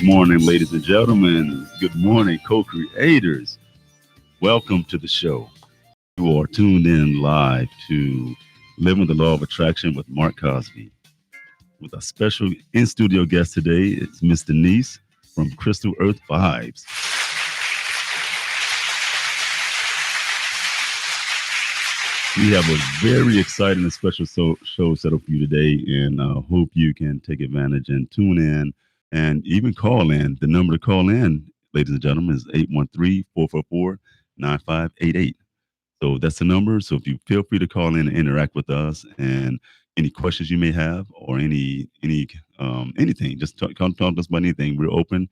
Good morning, ladies and gentlemen. Good morning, co creators. Welcome to the show. You are tuned in live to Living the Law of Attraction with Mark Cosby. With our special in studio guest today, it's Miss Denise from Crystal Earth Vibes. We have a very exciting and special show set up for you today, and I hope you can take advantage and tune in and even call in. The number to call in, ladies and gentlemen, is 813-444-9588. So that's the number. So if you feel free to call in and interact with us, and any questions you may have, or anything, just talk to us about anything. We're open.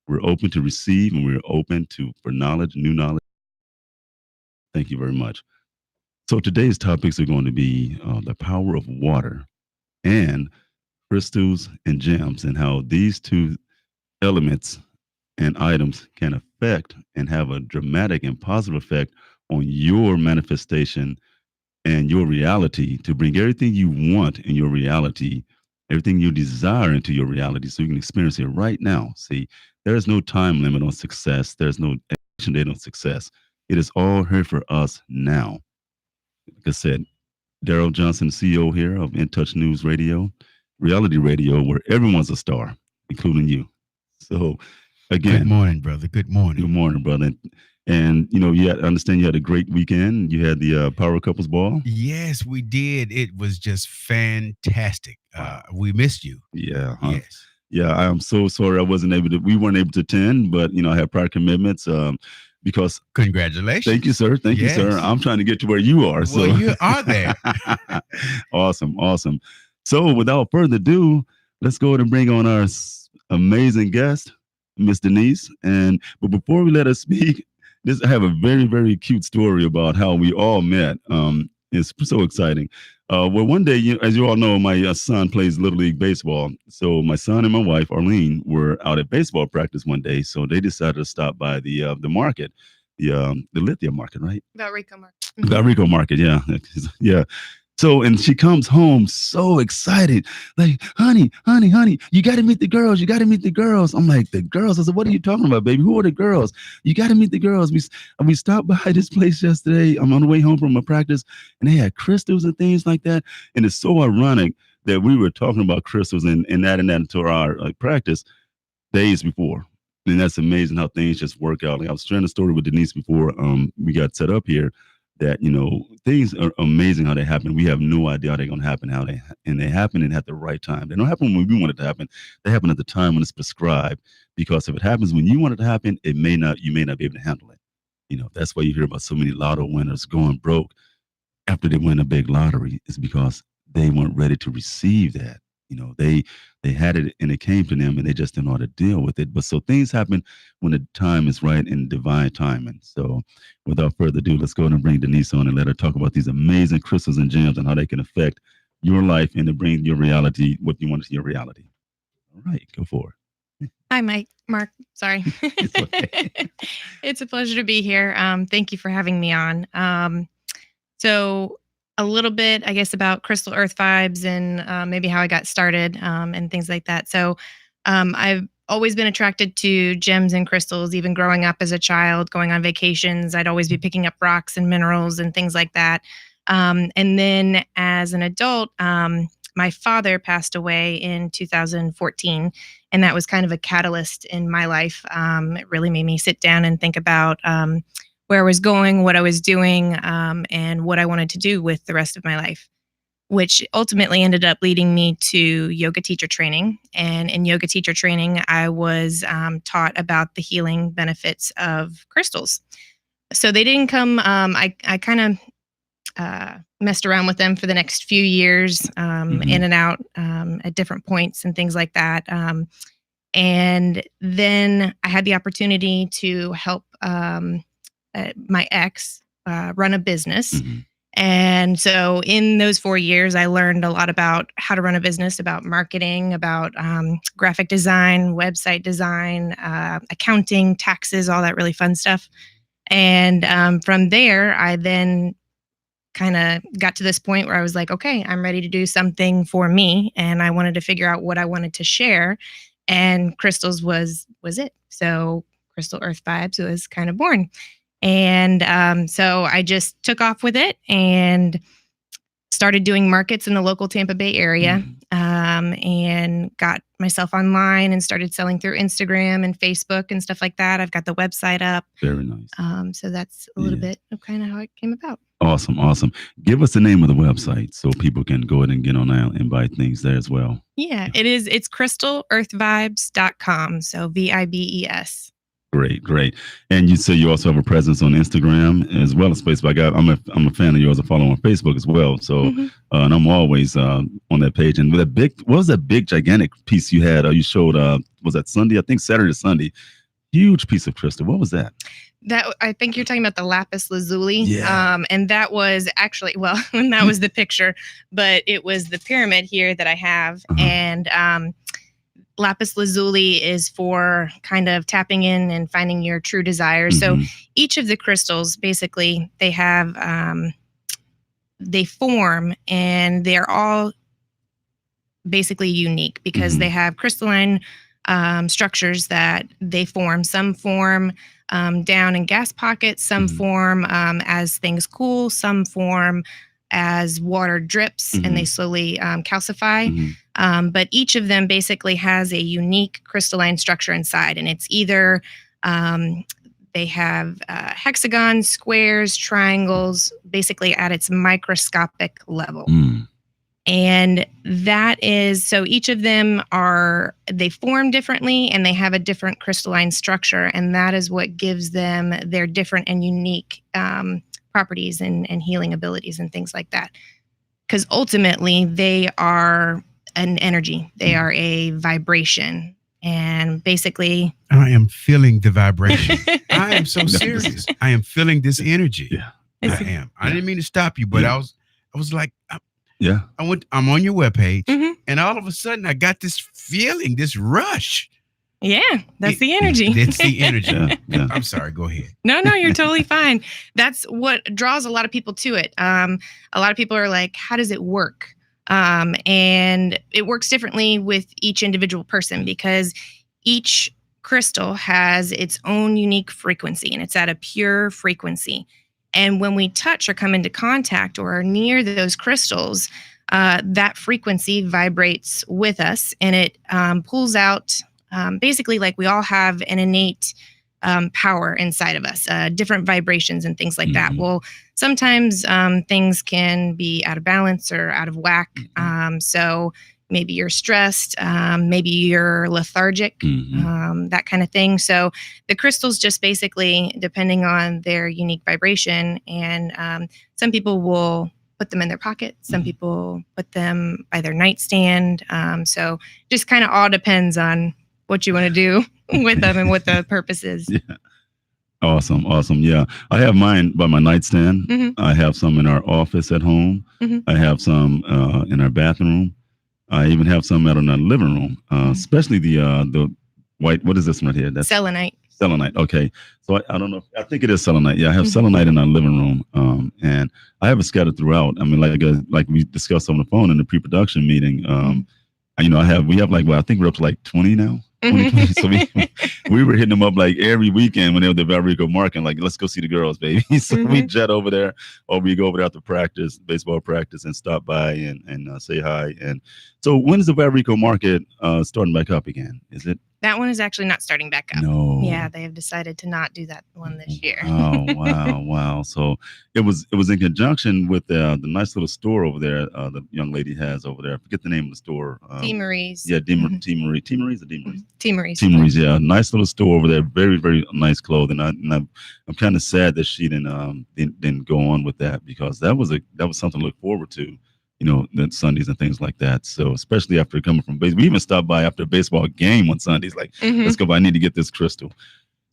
We're open to receive, and we're open to for knowledge, new knowledge. Thank you very much. So today's topics are going to be the power of water and crystals and gems, and how these two elements and items can affect and have a dramatic and positive effect on your manifestation and your reality, to bring everything you want in your reality, everything you desire into your reality, so you can experience it right now. See, there is no time limit on success. There's no action date on success. It is all here for us now. Like I said, Daryl Johnson, CEO here of In Touch News Radio, reality radio, where everyone's a star, including you. So, again, good morning, brother. Good morning. Good morning, brother. And I understand you had a great weekend. You had the Power Couples Ball. Yes, we did. It was just fantastic. We missed you. Yeah. Yes. Yeah, I am so sorry we weren't able to attend, but I had prior commitments. Because congratulations. Thank you, sir. Thank you, sir. I'm trying to get to where you are. Well, you are there. Awesome. So without further ado, let's go ahead and bring on our amazing guest, Miss Denise. But before we let her speak, I have a very, very cute story about how we all met. It's so exciting. Well, one day, as you all know, my son plays Little League Baseball. So my son and my wife, Arlene, were out at baseball practice one day. So they decided to stop by the market, the Lithia market, right? Valrico Market. Valrico Market, yeah. Yeah. So, and she comes home so excited, like, honey, you got to meet the girls. I'm like, the girls? I said, what are you talking about, baby? Who are the girls? You got to meet the girls. We stopped by this place yesterday. I'm on the way home from my practice, and they had crystals and things like that. And it's so ironic that we were talking about crystals and adding that into our practice days before. And that's amazing how things just work out. Like I was sharing a story with Denise before we got set up here, that things are amazing how they happen. We have no idea how they're going to happen, they happen and at the right time. They don't happen when we want it to happen. They happen at the time when it's prescribed. Because if it happens when you want it to happen, you may not be able to handle it. That's why you hear about so many lotto winners going broke after they win a big lottery. Is because they weren't ready to receive that. They had it and it came to them, and they just didn't know how to deal with it. But so things happen when the time is right and divine timing. So without further ado, let's go ahead and bring Denise on and let her talk about these amazing crystals and gems and how they can affect your life and to bring your reality, what you want to see your reality. All right, go for it. Hi, Mark. Sorry. It's okay. It's a pleasure to be here. Thank you for having me on. So a little bit, I guess, about Crystal Earth Vibes and maybe how I got started and things like that. So I've always been attracted to gems and crystals, even growing up as a child, going on vacations. I'd always be picking up rocks and minerals and things like that. And then as an adult, my father passed away in 2014, and that was kind of a catalyst in my life. It really made me sit down and think about where I was going, what I was doing, and what I wanted to do with the rest of my life, which ultimately ended up leading me to yoga teacher training. And in yoga teacher training, I was taught about the healing benefits of crystals. So they didn't come, I kind of messed around with them for the next few years, in and out at different points and things like that. And then I had the opportunity to help my ex run a business. And so in those 4 years, I learned a lot about how to run a business, about marketing, about graphic design, website design, accounting, taxes, all that really fun stuff. And from there, I then kind of got to this point where I was like, okay, I'm ready to do something for me. And I wanted to figure out what I wanted to share. and crystals was it. So Crystal Earth Vibes was kind of born. And so I just took off with it and started doing markets in the local Tampa Bay area, and got myself online and started selling through Instagram and Facebook and stuff like that. I've got the website up. Very nice. So that's a little Yeah. bit of kind of how it came about. Awesome. Awesome. Give us the name of the website so people can go ahead and get on there and buy things there as well. Yeah, it's crystalearthvibes.com. So VIBES. Great, great. And you say you also have a presence on Instagram as well as Facebook. I'm a fan of yours. I follow on Facebook as well. So, Mhm. And I'm always on that page. And what was that big, gigantic piece you had? You showed, was that Sunday? I think Saturday, Sunday. Huge piece of crystal. What was that? That I think you're talking about the lapis lazuli. Yeah. And that was actually, well, that was the picture, but it was the pyramid here that I have. Uh-huh. And lapis lazuli is for kind of tapping in and finding your true desires. So Mhm. each of the crystals, basically, they have, they form, and they're all basically unique because Mhm. they have crystalline structures that they form. Some form down in gas pockets, some Mhm. form as things cool, some form as water drips and they slowly calcify. Mhm. But each of them basically has a unique crystalline structure inside, and it's either they have hexagons, squares, triangles, basically at its microscopic level. Mm. And that is, so each of them they form differently and they have a different crystalline structure. And that is what gives them their different and unique properties and healing abilities and things like that. Because ultimately, they are an energy, they are a vibration. And basically, I am feeling the vibration. I am so serious. I am feeling this energy. Yeah. I am. I didn't mean to stop you, but Yeah. I was like, Yeah. I'm on your webpage, Mhm. and all of a sudden I got this feeling, this rush. yeah, that's the energy. That's the energy. Yeah. Yeah. I'm sorry. Go ahead. No, you're totally fine. That's what draws a lot of people to it. A lot of people are like, how does it work? And it works differently with each individual person because each crystal has its own unique frequency and it's at a pure frequency. And when we touch or come into contact or are near those crystals, that frequency vibrates with us and it pulls out basically like we all have an innate power inside of us, different vibrations and things like that. Mhm. Well, sometimes things can be out of balance or out of whack. So maybe you're stressed, maybe you're lethargic, Mhm. that kind of thing. So the crystals just basically, depending on their unique vibration, and some people will put them in their pocket. Some Mhm. people put them by their nightstand. So just kind of all depends on what you want to do with them and what the purpose is. Yeah. Awesome. Awesome. Yeah. I have mine by my nightstand. Mhm. I have some in our office at home. Mhm. I have some in our bathroom. I even have some out in our living room, especially the white. What is this one right here? That's Selenite. selenite. Okay. So I don't know. I think it is selenite. Yeah. I have Mhm. selenite in our living room. And I have it scattered throughout. I mean, like we discussed on the phone in the pre-production meeting. You know, we have like, well, I think we're up to like 20 now. 20. So we were hitting them up like every weekend when they were the Valrico market, like, let's go see the girls, baby. So we jet over there, or we go over there after practice, baseball practice, and stop by and say hi. And so when is the Valrico market starting back up again? Is it? That one is actually not starting back up. No. Yeah, they have decided to not do that one this year. Oh, wow. So it was in conjunction with the nice little store over there the young lady has over there. I forget the name of the store. T. Marie's. Yeah, T. Marie. T. Marie's or D. Marie's? T. Marie's. T. Marie's, yeah, nice little store over there. Very, very nice clothing. I'm kind of sad that she didn't go on with that because that was something to look forward to. You know, the Sundays and things like that. So especially after coming from baseball, we even stopped by after a baseball game on Sundays. Like, let's go by. I need to get this crystal.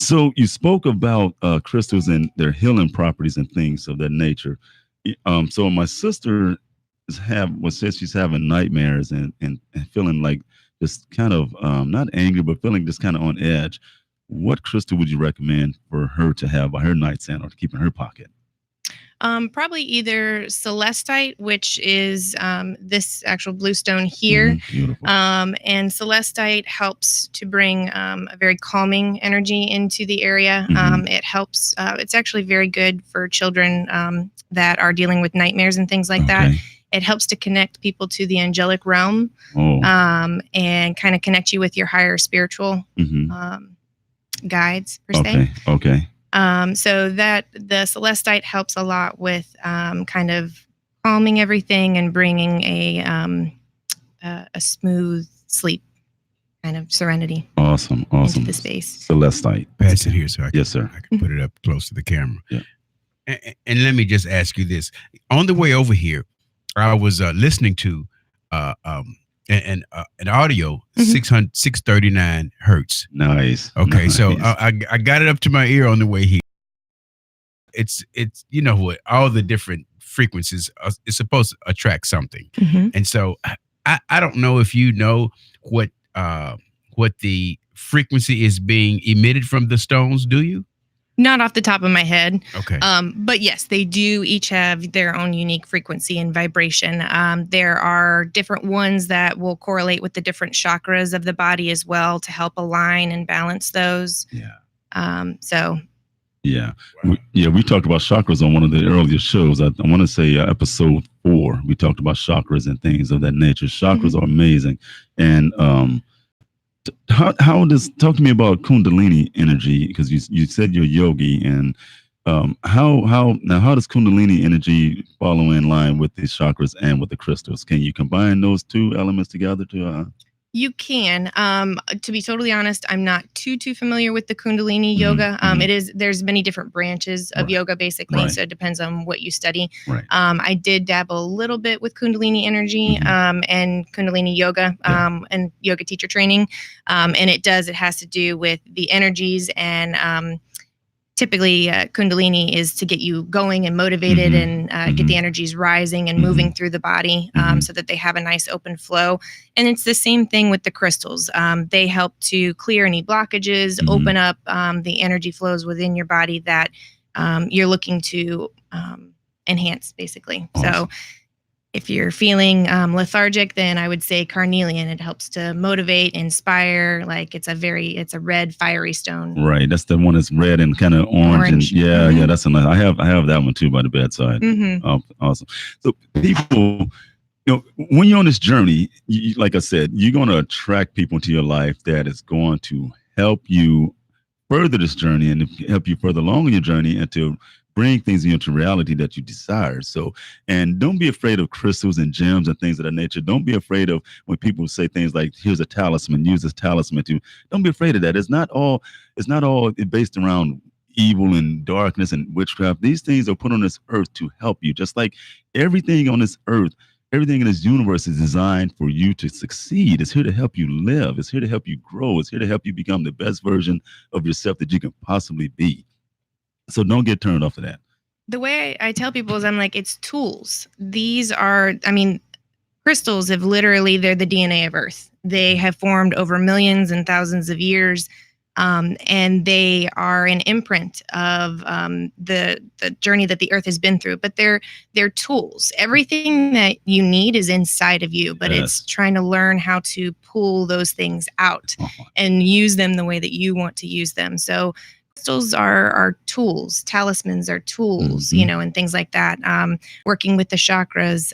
So you spoke about crystals and their healing properties and things of that nature. So my sister says she's having nightmares and feeling like just kind of not angry, but feeling just kind of on edge. What crystal would you recommend for her to have by her nightstand or to keep in her pocket? Probably either celestite, which is this actual blue stone here. Beautiful. And celestite helps to bring a very calming energy into the area. It helps, it's actually very good for children that are dealing with nightmares and things like that. It helps to connect people to the angelic realm and kind of connect you with your higher spiritual guides, per se. Okay. So that the celestite helps a lot with kind of calming everything and bringing a smooth sleep, kind of serenity. Awesome. Into the space. Celestite. Pass it here so I can, Yes, sir. I can put it up close to the camera. Yeah. And let me just ask you this: on the way over here, I was listening to an audio 639 hertz. Nice. Okay, nice. so I got it up to my ear on the way here. It's you know what, all the different frequencies is supposed to attract something, and so I don't know if you know what the frequency is being emitted from the stones. Do you? Not off the top of my head. Okay. But yes, they do each have their own unique frequency and vibration. There are different ones that will correlate with the different chakras of the body as well to help align and balance those. Yeah. So. Yeah. We talked about chakras on one of the earlier shows. I want to say episode 4. We talked about chakras and things of that nature. Chakras are amazing. And how does, talk to me about Kundalini energy, because you said you're yogi, and how does Kundalini energy follow in line with these chakras and with the crystals? Can you combine those two elements together to You can. To be totally honest, I'm not too familiar with the Kundalini yoga. There's many different branches of yoga, basically. So it depends on what you study. Right. I did dabble a little bit with Kundalini energy and Kundalini yoga and yoga teacher training. And it has to do with the energies, and typically Kundalini is to get you going and motivated and get the energies rising and moving through the body so that they have a nice open flow. And it's the same thing with the crystals. They help to clear any blockages, open up the energy flows within your body that you're looking to enhance, basically. Awesome. So if you're feeling lethargic, then I would say carnelian. It helps to motivate, inspire. Like it's a red fiery stone. Right. That's the one that's red and kind of orange. And yeah, that's a nice. I have that one too by the bedside. Awesome. So people, when you're on this journey, like I said, you're going to attract people into your life that is going to help you further this journey and help you further along in your journey and to bring things into reality that you desire. So, and don't be afraid of crystals and gems and things of that nature. Don't be afraid of when people say things like, here's a talisman, use this talisman to, don't be afraid of that. It's not all based around evil and darkness and witchcraft. These things are put on this earth to help you. Just like everything on this earth, everything in this universe is designed for you to succeed. It's here to help you live. It's here to help you grow. It's here to help you become the best version of yourself that you can possibly be. So don't get turned off of that. The way I tell people is I'm like, it's tools. These are, crystals they're the DNA of Earth. They have formed over millions and thousands of years. And they are an imprint of the journey that the Earth has been through. But they're tools. Everything that you need is inside of you, but it's trying to learn how to pull those things out and use them the way that you want to use them. So crystals are tools. Talismans are tools, and things like that. Working with the chakras,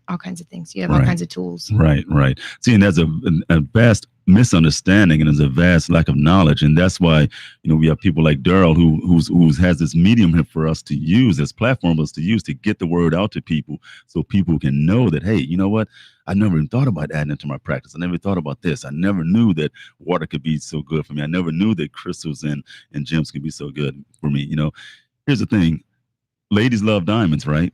all kinds of things. You have all kinds of tools. Right. See, and there's a vast misunderstanding and there's a vast lack of knowledge. And that's why, we have people like Daryl who has this medium here for us to use, this platform for us to use to get the word out to people so people can know that, hey, you know what? I never even thought about adding into my practice. I never thought about this. I never knew that water could be so good for me. I never knew that crystals and gems could be so good for me. Here's the thing. Ladies love diamonds, right?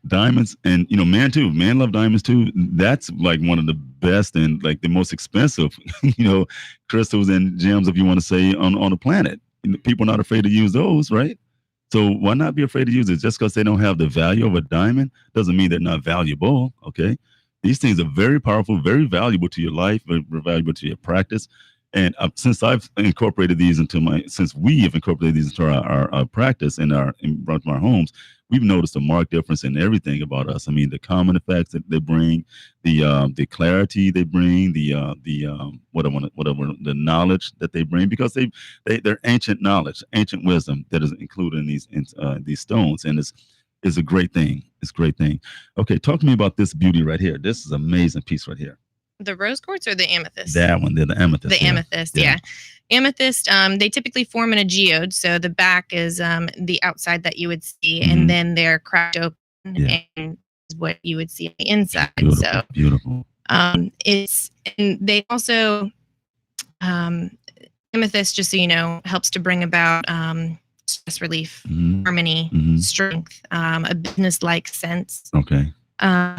Diamonds, and men too. Men love diamonds too. That's like one of the best and like the most expensive, crystals and gems, if you want to say, on the planet. People are not afraid to use those, right? So why not be afraid to use it? Just because they don't have the value of a diamond doesn't mean they're not valuable. Okay, these things are very powerful, very valuable to your life, very valuable to your practice. And since we have incorporated these into our practice and brought to our homes, we've noticed a marked difference in everything about us. I mean, the common effects that they bring, the clarity they bring, the knowledge that they bring, because they're ancient knowledge, ancient wisdom that is included in these stones, and it's a great thing. It's a great thing. Okay, talk to me about this beauty right here. This is an amazing piece right here. The rose quartz or the amethyst? That one, the amethyst. The amethyst, yeah. Amethyst, they typically form in a geode. So the back is the outside that you would see, and then they're cracked open, and is what you would see on the inside. Beautiful, so beautiful. And they also amethyst, just so you know, helps to bring about stress relief, harmony, strength, a business-like sense. Okay.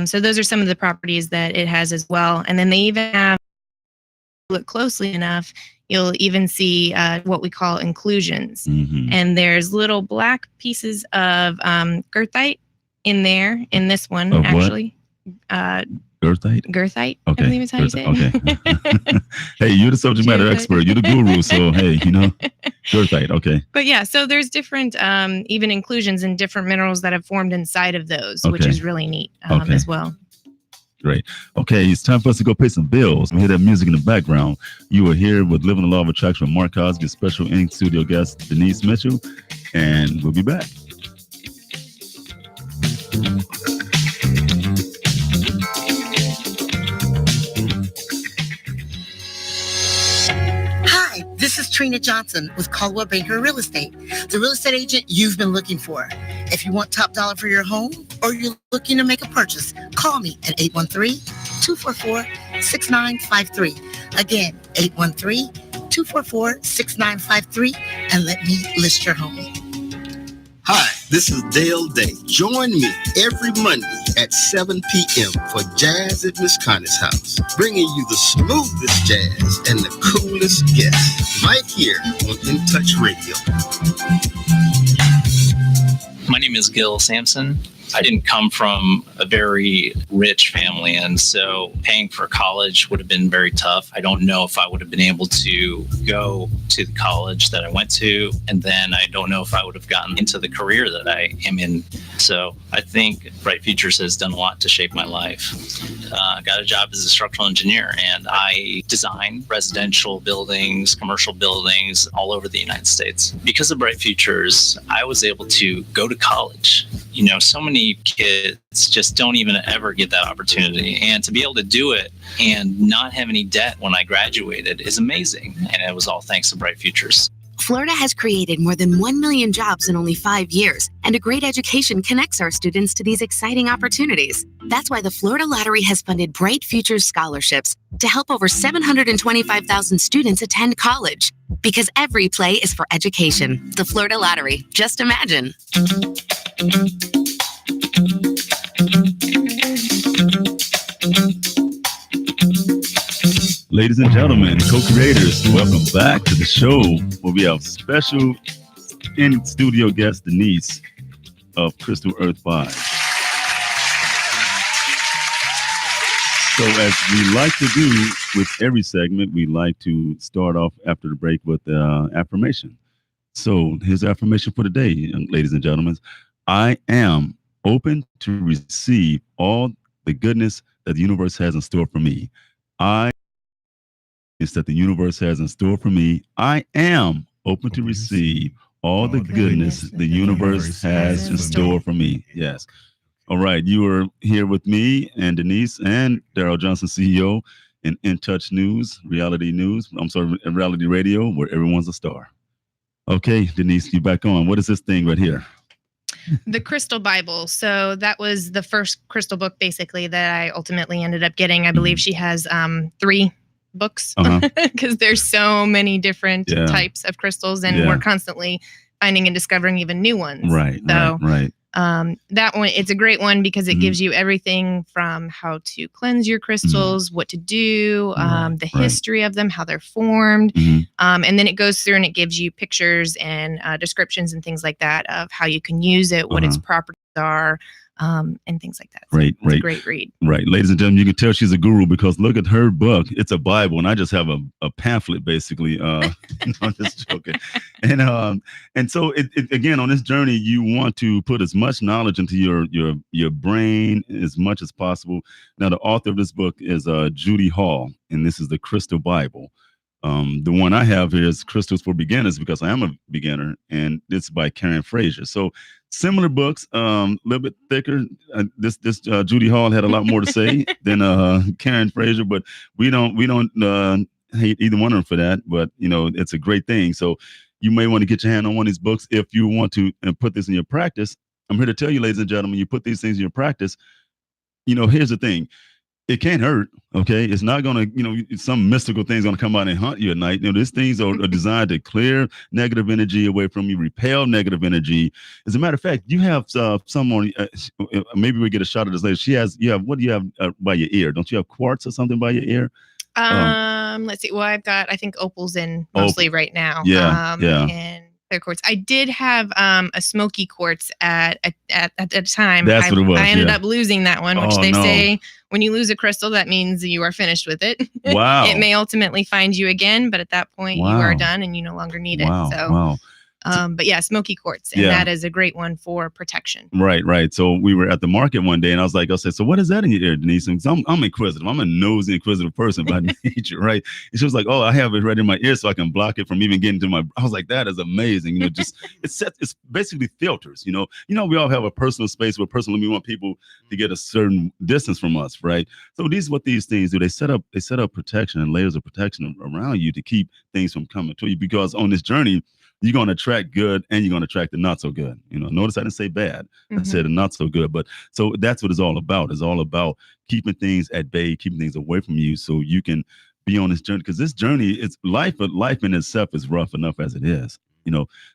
So those are some of the properties that it has as well. And then they even have, look closely enough, you'll even see what we call inclusions. And there's little black pieces of goethite in there, in this one, of actually. Goethite? Goethite, okay. I believe is how you say it. Okay. Hey, you're the subject matter expert. You're the guru. So, hey, goethite. Okay. But yeah, so there's different even inclusions in different minerals that have formed inside of those, which is really neat as well. Great. Okay, it's time for us to go pay some bills. We hear that music in the background. You are here with Living the Law of Attraction with Mark Cosby, special in-studio guest Denise Mitchell, and we'll be back. This is Trina Johnson with Caldwell Banker Real Estate, the real estate agent you've been looking for. If you want top dollar for your home or you're looking to make a purchase, call me at 813-244-6953. Again, 813-244-6953, and let me list your home. Hi, this is Dale Day. Join me every Monday at 7 p.m. for Jazz at Miss Connie's house, bringing you the smoothest jazz and the coolest guests right here on In Touch Radio. My name is Gil Sampson. I didn't come from a very rich family, and so paying for college would have been very tough. I don't know if I would have been able to go to the college that I went to, and then I don't know if I would have gotten into the career that I am in. So I think Bright Futures has done a lot to shape my life. I got a job as a structural engineer, and I design residential buildings, commercial buildings all over the United States. Because of Bright Futures, I was able to go to college. So many kids just don't even ever get that opportunity. And to be able to do it and not have any debt when I graduated is amazing. And it was all thanks to Bright Futures. Florida has created more than 1 million jobs in only 5 years, and a great education connects our students to these exciting opportunities. That's why the Florida Lottery has funded Bright Futures scholarships to help over 725,000 students attend college. Because every play is for education. The Florida Lottery. Just imagine. Ladies and gentlemen, co-creators, welcome back to the show where we have special in-studio guest Denise of Crystal Earth Vibes. So as we like to do with every segment, we like to start off after the break with affirmation. So here's the affirmation for today, ladies and gentlemen. I am open to receive all the goodness that the universe has in store for me. That the universe has in store for me. I am open to receive all the goodness the universe has in store for me. Yes. All right. You are here with me and Denise and Daryl Johnson, CEO, in Touch News, reality radio, where everyone's a star. Okay, Denise, you back on. What is this thing right here? The Crystal Bible. So that was the first crystal book, basically, that I ultimately ended up getting. I believe she has 3 books because there's so many different types of crystals, and we're constantly finding and discovering even new ones. Right. That one, it's a great one because it gives you everything from how to cleanse your crystals, what to do, the history of them, how they're formed. And then it goes through and it gives you pictures and descriptions and things like that of how you can use it, what its properties are, and things like that. So Right, it's a right. great read. Right. Ladies and gentlemen, you can tell she's a guru because look at her book. It's a Bible, and I just have a pamphlet basically. I'm just joking. And so again, on this journey, you want to put as much knowledge into your brain as much as possible. Now, the author of this book is Judy Hall, and this is the Crystal Bible. The one I have here is Crystals for Beginners because I am a beginner, and it's by Karen Frazier. So similar books, a little bit thicker. This Judy Hall had a lot more to say than Karen Frazier, but we don't hate either one of them for that. But it's a great thing. So you may want to get your hand on one of these books if you want to put this in your practice. I'm here to tell you, ladies and gentlemen, you put these things in your practice. Here's the thing. It can't hurt, okay? It's not going to, some mystical thing's going to come out and hunt you at night. These things are designed to clear negative energy away from you, repel negative energy. As a matter of fact, you have someone, maybe we get a shot of this later. What do you have by your ear? Don't you have quartz or something by your ear? Let's see. Well, I've got, I think opal's in mostly right now. Yeah. And clear quartz. I did have a smoky quartz at the time. That's what it was. I ended up losing that one, which they no. say when you lose a crystal, that means you are finished with it. Wow. It may ultimately find you again, but at that point you are done and you no longer need it. So, but yeah, smoky quartz, and that is a great one for protection. Right. So we were at the market one day, and I said, so what is that in your ear, Denise? And I'm inquisitive. I'm a nosy, inquisitive person by nature, right? And she was like, oh, I have it right in my ear so I can block it from even getting to my. I was like, that is amazing. It's basically filters. We all have a personal space where personally we want people to get a certain distance from us, right? So what these things do. They set up protection and layers of protection around you to keep things from coming to you, because on this journey, you're going to attract good and you're going to attract the not so good. Notice I didn't say bad. I said the not so good. But so that's what it's all about. It's all about keeping things at bay, keeping things away from you so you can be on this journey. Because this journey, it's life, but life in itself is rough enough as it is.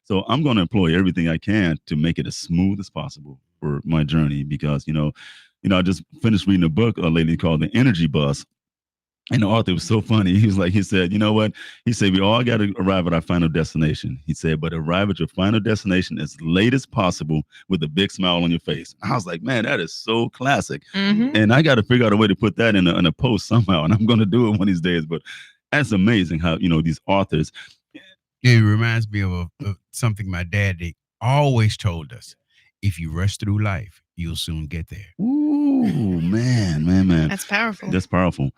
So I'm going to employ everything I can to make it as smooth as possible for my journey, because, I just finished reading a book lately called The Energy Bus. And the author was so funny. He said, you know what? He said, we all got to arrive at our final destination. He said, but arrive at your final destination as late as possible with a big smile on your face. I was like, man, that is so classic. And I got to figure out a way to put that in a post somehow. And I'm going to do it one of these days. But that's amazing how, these authors. It reminds me of something my dad always told us. If you rush through life, you'll soon get there. Ooh, man. That's powerful. That's powerful.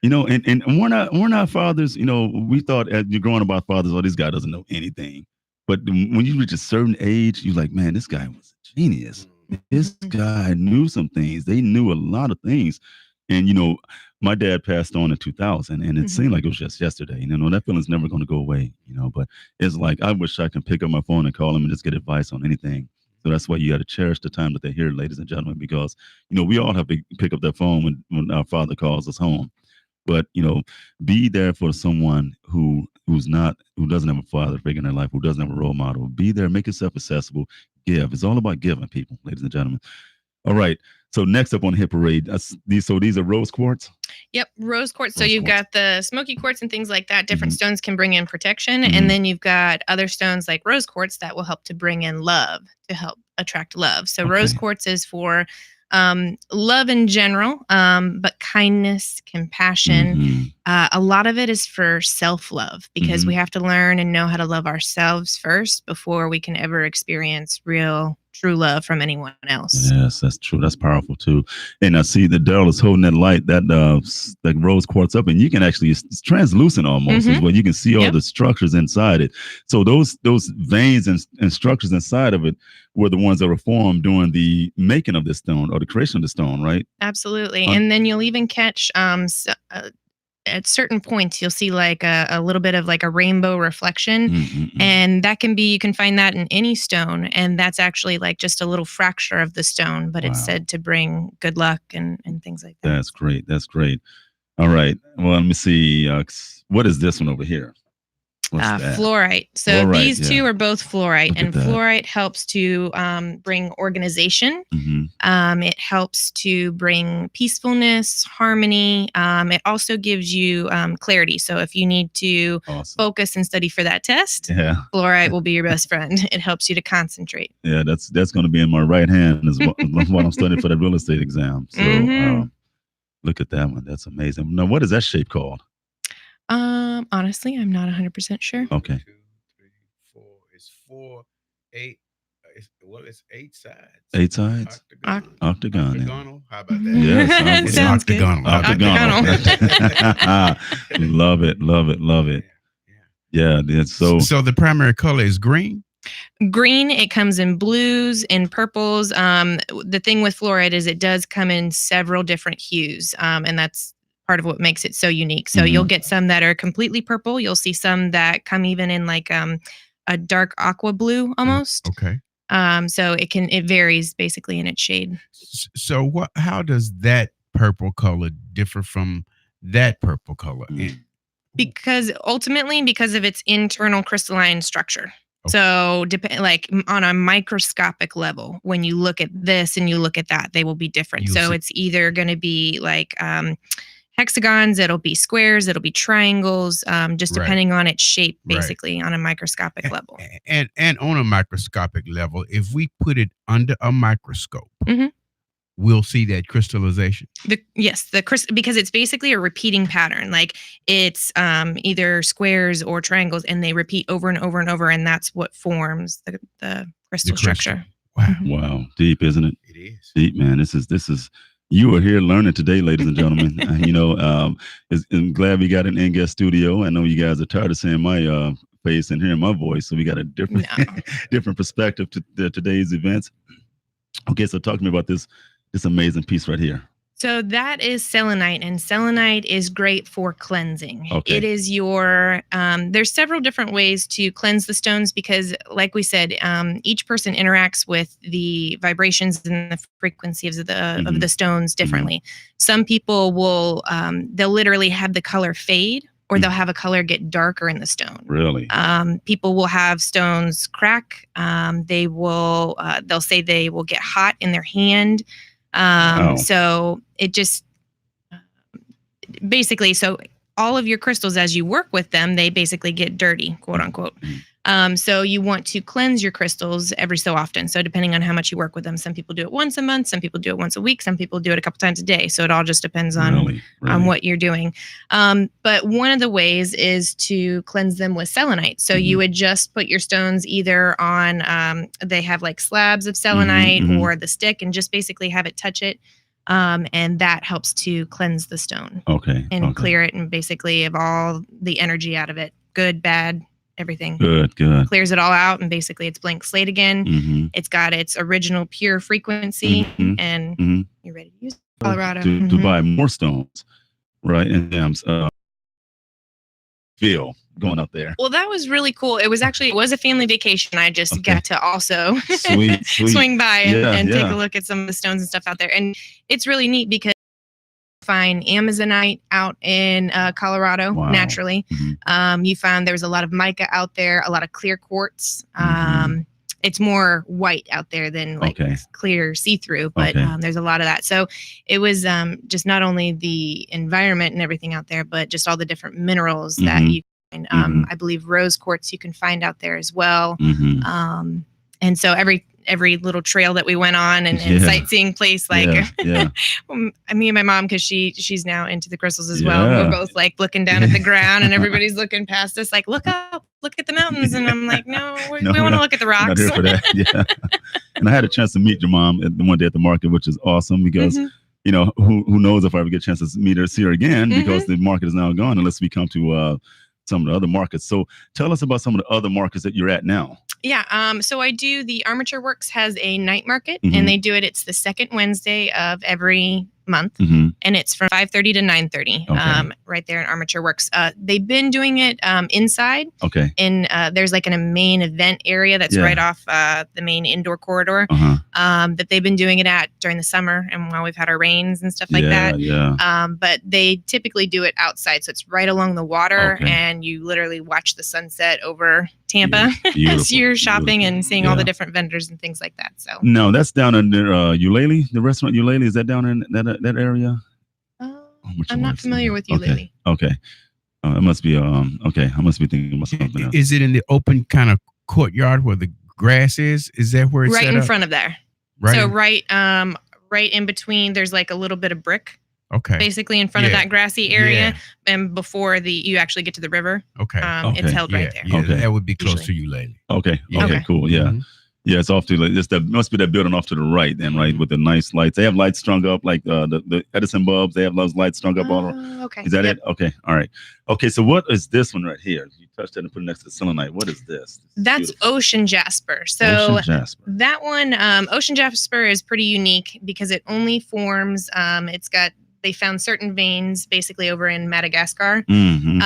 And we're not fathers. We thought as you're growing up, our fathers, this guy doesn't know anything. But when you reach a certain age, you're like, man, this guy was a genius. This guy knew some things. They knew a lot of things. And, my dad passed on in 2000, and it seemed like it was just yesterday. That feeling's never going to go away, but it's like, I wish I could pick up my phone and call him and just get advice on anything. So that's why you got to cherish the time that they're here, ladies and gentlemen, because, we all have to pick up that phone when our father calls us home. But, be there for someone who doesn't have a father figure in their life, who doesn't have a role model. Be there, make yourself accessible, give. It's all about giving, people, ladies and gentlemen. All right. So next up on Hit Parade, these are rose quartz? Yep, rose quartz. So you've got the smoky quartz and things like that. Different stones can bring in protection. And then you've got other stones like rose quartz that will help to bring in love, to help attract love. So rose quartz is for love in general, but kindness, compassion. A lot of it is for self-love, because we have to learn and know how to love ourselves first before we can ever experience true love from anyone else. Yes, that's true. That's powerful too. And I see that Daryl is holding that light, that rose quartz up, and you can actually, it's translucent almost as well. You can see all the structures inside it. So those veins and structures inside of it were the ones that were formed during the making of this stone or the creation of the stone, right? Absolutely. And then you'll even catch at certain points, you'll see like a little bit of like a rainbow reflection. And that can be, you can find that in any stone. And that's actually like just a little fracture of the stone, but it's said to bring good luck and things like that. That's great. That's great. All right. Well, let me see. What is this one over here? What's that? Fluorite. So Fluorite, these two are both fluorite, Look at and that. fluorite helps to bring organization. Mm-hmm. It helps to bring peacefulness, harmony. It also gives you clarity. So if you need to Awesome. focus and study for that test, Yeah. fluorite will be your best friend. It helps you to concentrate. Yeah, that's going to be in my right hand as well, while I'm studying for that real estate exam. So Mhm. look at that one. That's amazing. Now, what is that shape called? Honestly, I'm not 100% sure. Okay. 2, 3, 4. It's 4, 8. It's 8 sides. 8 sides? Octagon. Octagon. Yeah. Octagonal. How about that? Yes, It's Sounds good. octagonal. Octagonal. Love it. Love it. Love it. Yeah. It's So the primary color is green. Green, it comes in blues and purples. The thing with fluorite is it does come in several different hues, and that's part of what makes it so unique. So you'll get some that are completely purple. You'll see some that come even in like a dark aqua blue almost. Okay. So it varies basically in its shade. So how does that purple color differ from that purple color? Because ultimately, because of its internal crystalline structure. Okay. So like on a microscopic level, when you look at this and you look at that, they will be different. You'll So see. it's either going to be like hexagons, it'll be squares, it'll be triangles, just Right. depending on its shape, Right. basically on a microscopic level. And on a microscopic level, if we put it under a microscope, Mhm. we'll see that crystallization. Because it's basically a repeating pattern. Like it's either squares or triangles, and they repeat over and over and over, and that's what forms the crystal The crystal. structure. Wow. wow. Deep, isn't it? It is. Deep, man. This is. You are here learning today, ladies and gentlemen. I'm glad we got an in-guest studio. I know you guys are tired of seeing my face and hearing my voice, so we got a different No. different perspective to today's events. Okay, so talk to me about this amazing piece right here. So that is selenite, and selenite is great for cleansing. Okay. It is there's several different ways to cleanse the stones because, like we said, each person interacts with the vibrations and the frequency of the stones differently. Some people will, they'll literally have the color fade, or they'll have a color get darker in the stone. Really? People will have stones crack. They'll say they will get hot in their hand. Wow. So it just basically, so all of your crystals, as you work with them, they basically get dirty, quote unquote. So you want to cleanse your crystals every so often. So depending on how much you work with them, some people do it once a month, some people do it once a week, some people do it a couple times a day. So it all just depends on Really? on what you're doing. But one of the ways is to cleanse them with selenite. So you would just put your stones either on, they have like slabs of selenite or the stick, and just basically have it touch it. And that helps to cleanse the stone Okay. and clear it, and basically of all the energy out of it, good, bad, everything. Good. Clears it all out, and basically it's blank slate again. Mm-hmm. It's got its original pure frequency, and you're ready to use it. Colorado. To buy more stones, right? And feel going up there. Well, that was really cool. It was a family vacation. I just got to also Sweet. swing by and take Yeah. a look at some of the stones and stuff out there. And it's really neat because you find Amazonite out in Colorado Wow. naturally. You found there was a lot of mica out there, a lot of clear quartz. It's more white out there than like clear see-through, but there's a lot of that. So it was just not only the environment and everything out there, but just all the different minerals that you find. I believe rose quartz you can find out there as well. And so every little trail that we went on and sightseeing place, like me and my mom, because she's now into the crystals as well. We're both like looking down at the ground, and everybody's looking past us like, look up, look at the mountains. And I'm like, no, we want to look at the rocks. Not here for that. Yeah. And I had a chance to meet your mom one day at the market, which is awesome because who knows if I ever get a chance to meet her, see her again, because the market is now gone unless we come to some of the other markets. So tell us about some of the other markets that you're at now. Yeah. So I do, the Armature Works has a night market, and they do it. It's the second Wednesday of every month, Mhm. and it's from 5:30 to 9:30, Okay. right there in Armature Works. They've been doing it inside. Okay. In there's like a main event area that's Yeah. right off the main indoor corridor Uh-huh. that they've been doing it at during the summer and while we've had our rains and stuff like Yeah, that. yeah. But they typically do it outside, so it's right along the water, Okay. and you literally watch the sunset over Tampa Yeah, as beautiful, you're shopping beautiful. and seeing all the Yeah. different vendors and things like that. So No, that's down in Eulalie, the restaurant Eulalie. Is that down in that area? Which I'm one not is it? familiar with Okay. Eulalie. Okay. It must be okay. I must be thinking about something else. Is it in the open kind of courtyard where the grass is? Is that where it's Right set in up? front of there. Right. So right in between, there's like a little bit of brick, Okay. basically in front of Yeah. that grassy area, Yeah. and before you actually get to the river, Okay. Okay. it's held yeah. right there. Yeah. Okay. That would be close Usually. to you, lady. Okay. Yeah. Okay. Okay. Cool. Yeah. Mhm. Yeah. It's off to like just that must be that building off to the right then, right? With the nice lights. They have lights strung up like the Edison bulbs. They have those lights strung up all around. Okay. Is that Yep. it? Okay. All right. Okay. So what is this one right here? You touched it and put it next to the selenite. What is this? That's Beautiful. Ocean Jasper. So Ocean Jasper. that one, Ocean Jasper, is pretty unique because it only forms. They found certain veins basically over in Madagascar, Mm-hmm.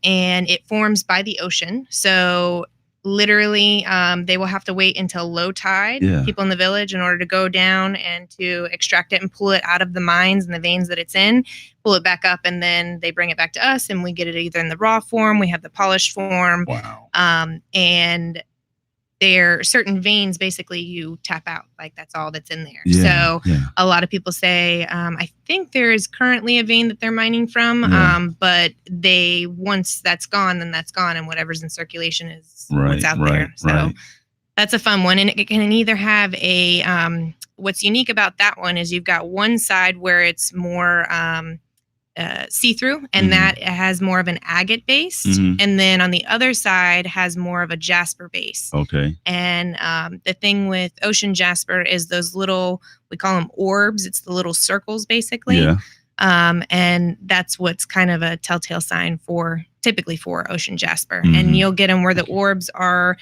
and it forms by the ocean. So literally, they will have to wait until low tide, Yeah. people in the village, in order to go down and to extract it and pull it out of the mines and the veins that it's in, pull it back up, and then they bring it back to us, and we get it either in the raw form, we have the polished form, Wow. and there are certain veins basically you tap out, like that's all that's in there. Yeah. So Yeah. a lot of people say, I think there is currently a vein that they're mining from, Yeah. but once that's gone, then that's gone, and whatever's in circulation is Right. what's out Right. there. So Right. that's a fun one, and it can either have what's unique about that one is you've got one side where it's more see-through, and Mhm. that has more of an agate base, Mhm. and then on the other side has more of a jasper base. Okay. And the thing with ocean jasper is those little, we call them orbs. It's the little circles basically. Yeah. And that's what's kind of a telltale sign typically for ocean jasper. Mhm. And you'll get them where the orbs are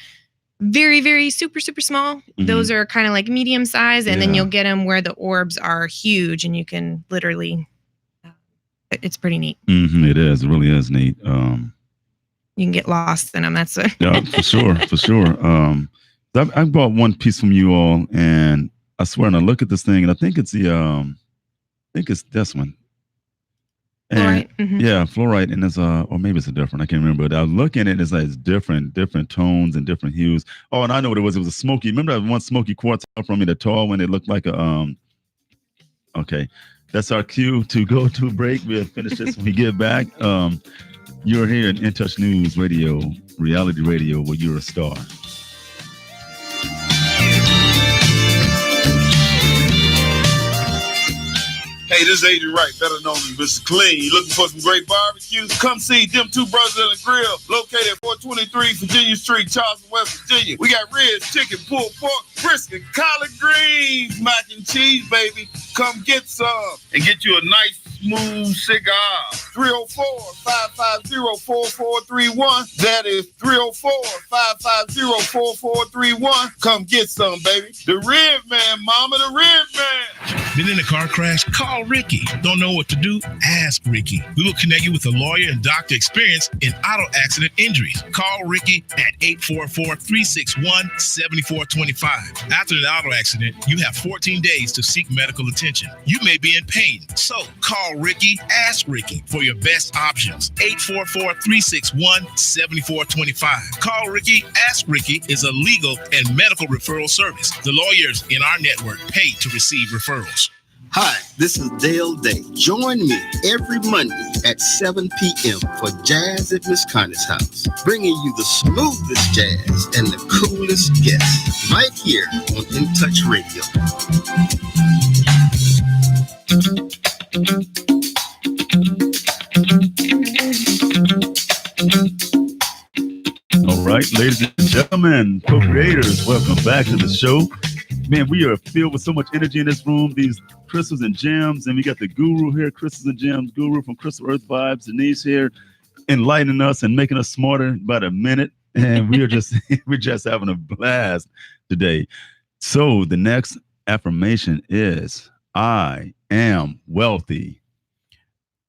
very, very super, super small. Mhm. Those are kind of like medium size. And then Yeah. you'll get them where the orbs are huge, and you can literally, it's pretty neat. Mm-hmm. It is. It really is neat. You can get lost in them. That's it. Yeah, for sure, for sure. I bought one piece from you all, and I swear, and I look at this thing, and I think it's I think it's this one. And Right. Mhm. yeah, fluorite, and it's or maybe it's a different. I can't remember. But I was looking at it, it's like it's different tones and different hues. Oh, and I know what it was. It was a smoky. Remember that one smoky quartz from me, the tall one? It looked like a Okay, that's our cue to go to break. We'll finish this when we get back. You're here in Touch News Radio, reality radio, where you're a star. Hey, this is Adrian Wright, better known as Mr. Clean. You looking for some great barbecue? Come see them two brothers in the grill, located at 423 Virginia Street, Charleston, West Virginia. We got ribs, chicken, pulled pork, brisket, collard greens, mac and cheese, baby. Come get some and get you a nice, smooth cigar. 304-550-4431. That is 304-550-4431. Come get some, baby. The Rib Man, mama, the Rib Man. Been in a car crash? Call Ricky. Don't know what to do? Ask Ricky. We will connect you with a lawyer and doctor experienced in auto accident injuries. Call Ricky at 844-361-7425. After an auto accident, you have 14 days to seek medical attention. You may be in pain, so call Ricky, ask Ricky for your best options. 844-361-7425. Call Ricky, ask Ricky is a legal and medical referral service. The lawyers in our network pay to receive referrals. Hi, this is Dale Day. Join me every Monday at 7 p.m. for Jazz at Miss Connie's house, bringing you the smoothest jazz and the coolest guests right here on In Touch Radio. All right, ladies and gentlemen, co-creators, welcome back to the show. Man, we are filled with so much energy in this room, these crystals and gems, and we got the guru here, Crystals and Gems Guru from Crystal Earth Vibes, Denise here, enlightening us and making us smarter by the minute, and we are just we're just having a blast today. So the next affirmation is, I am wealthy.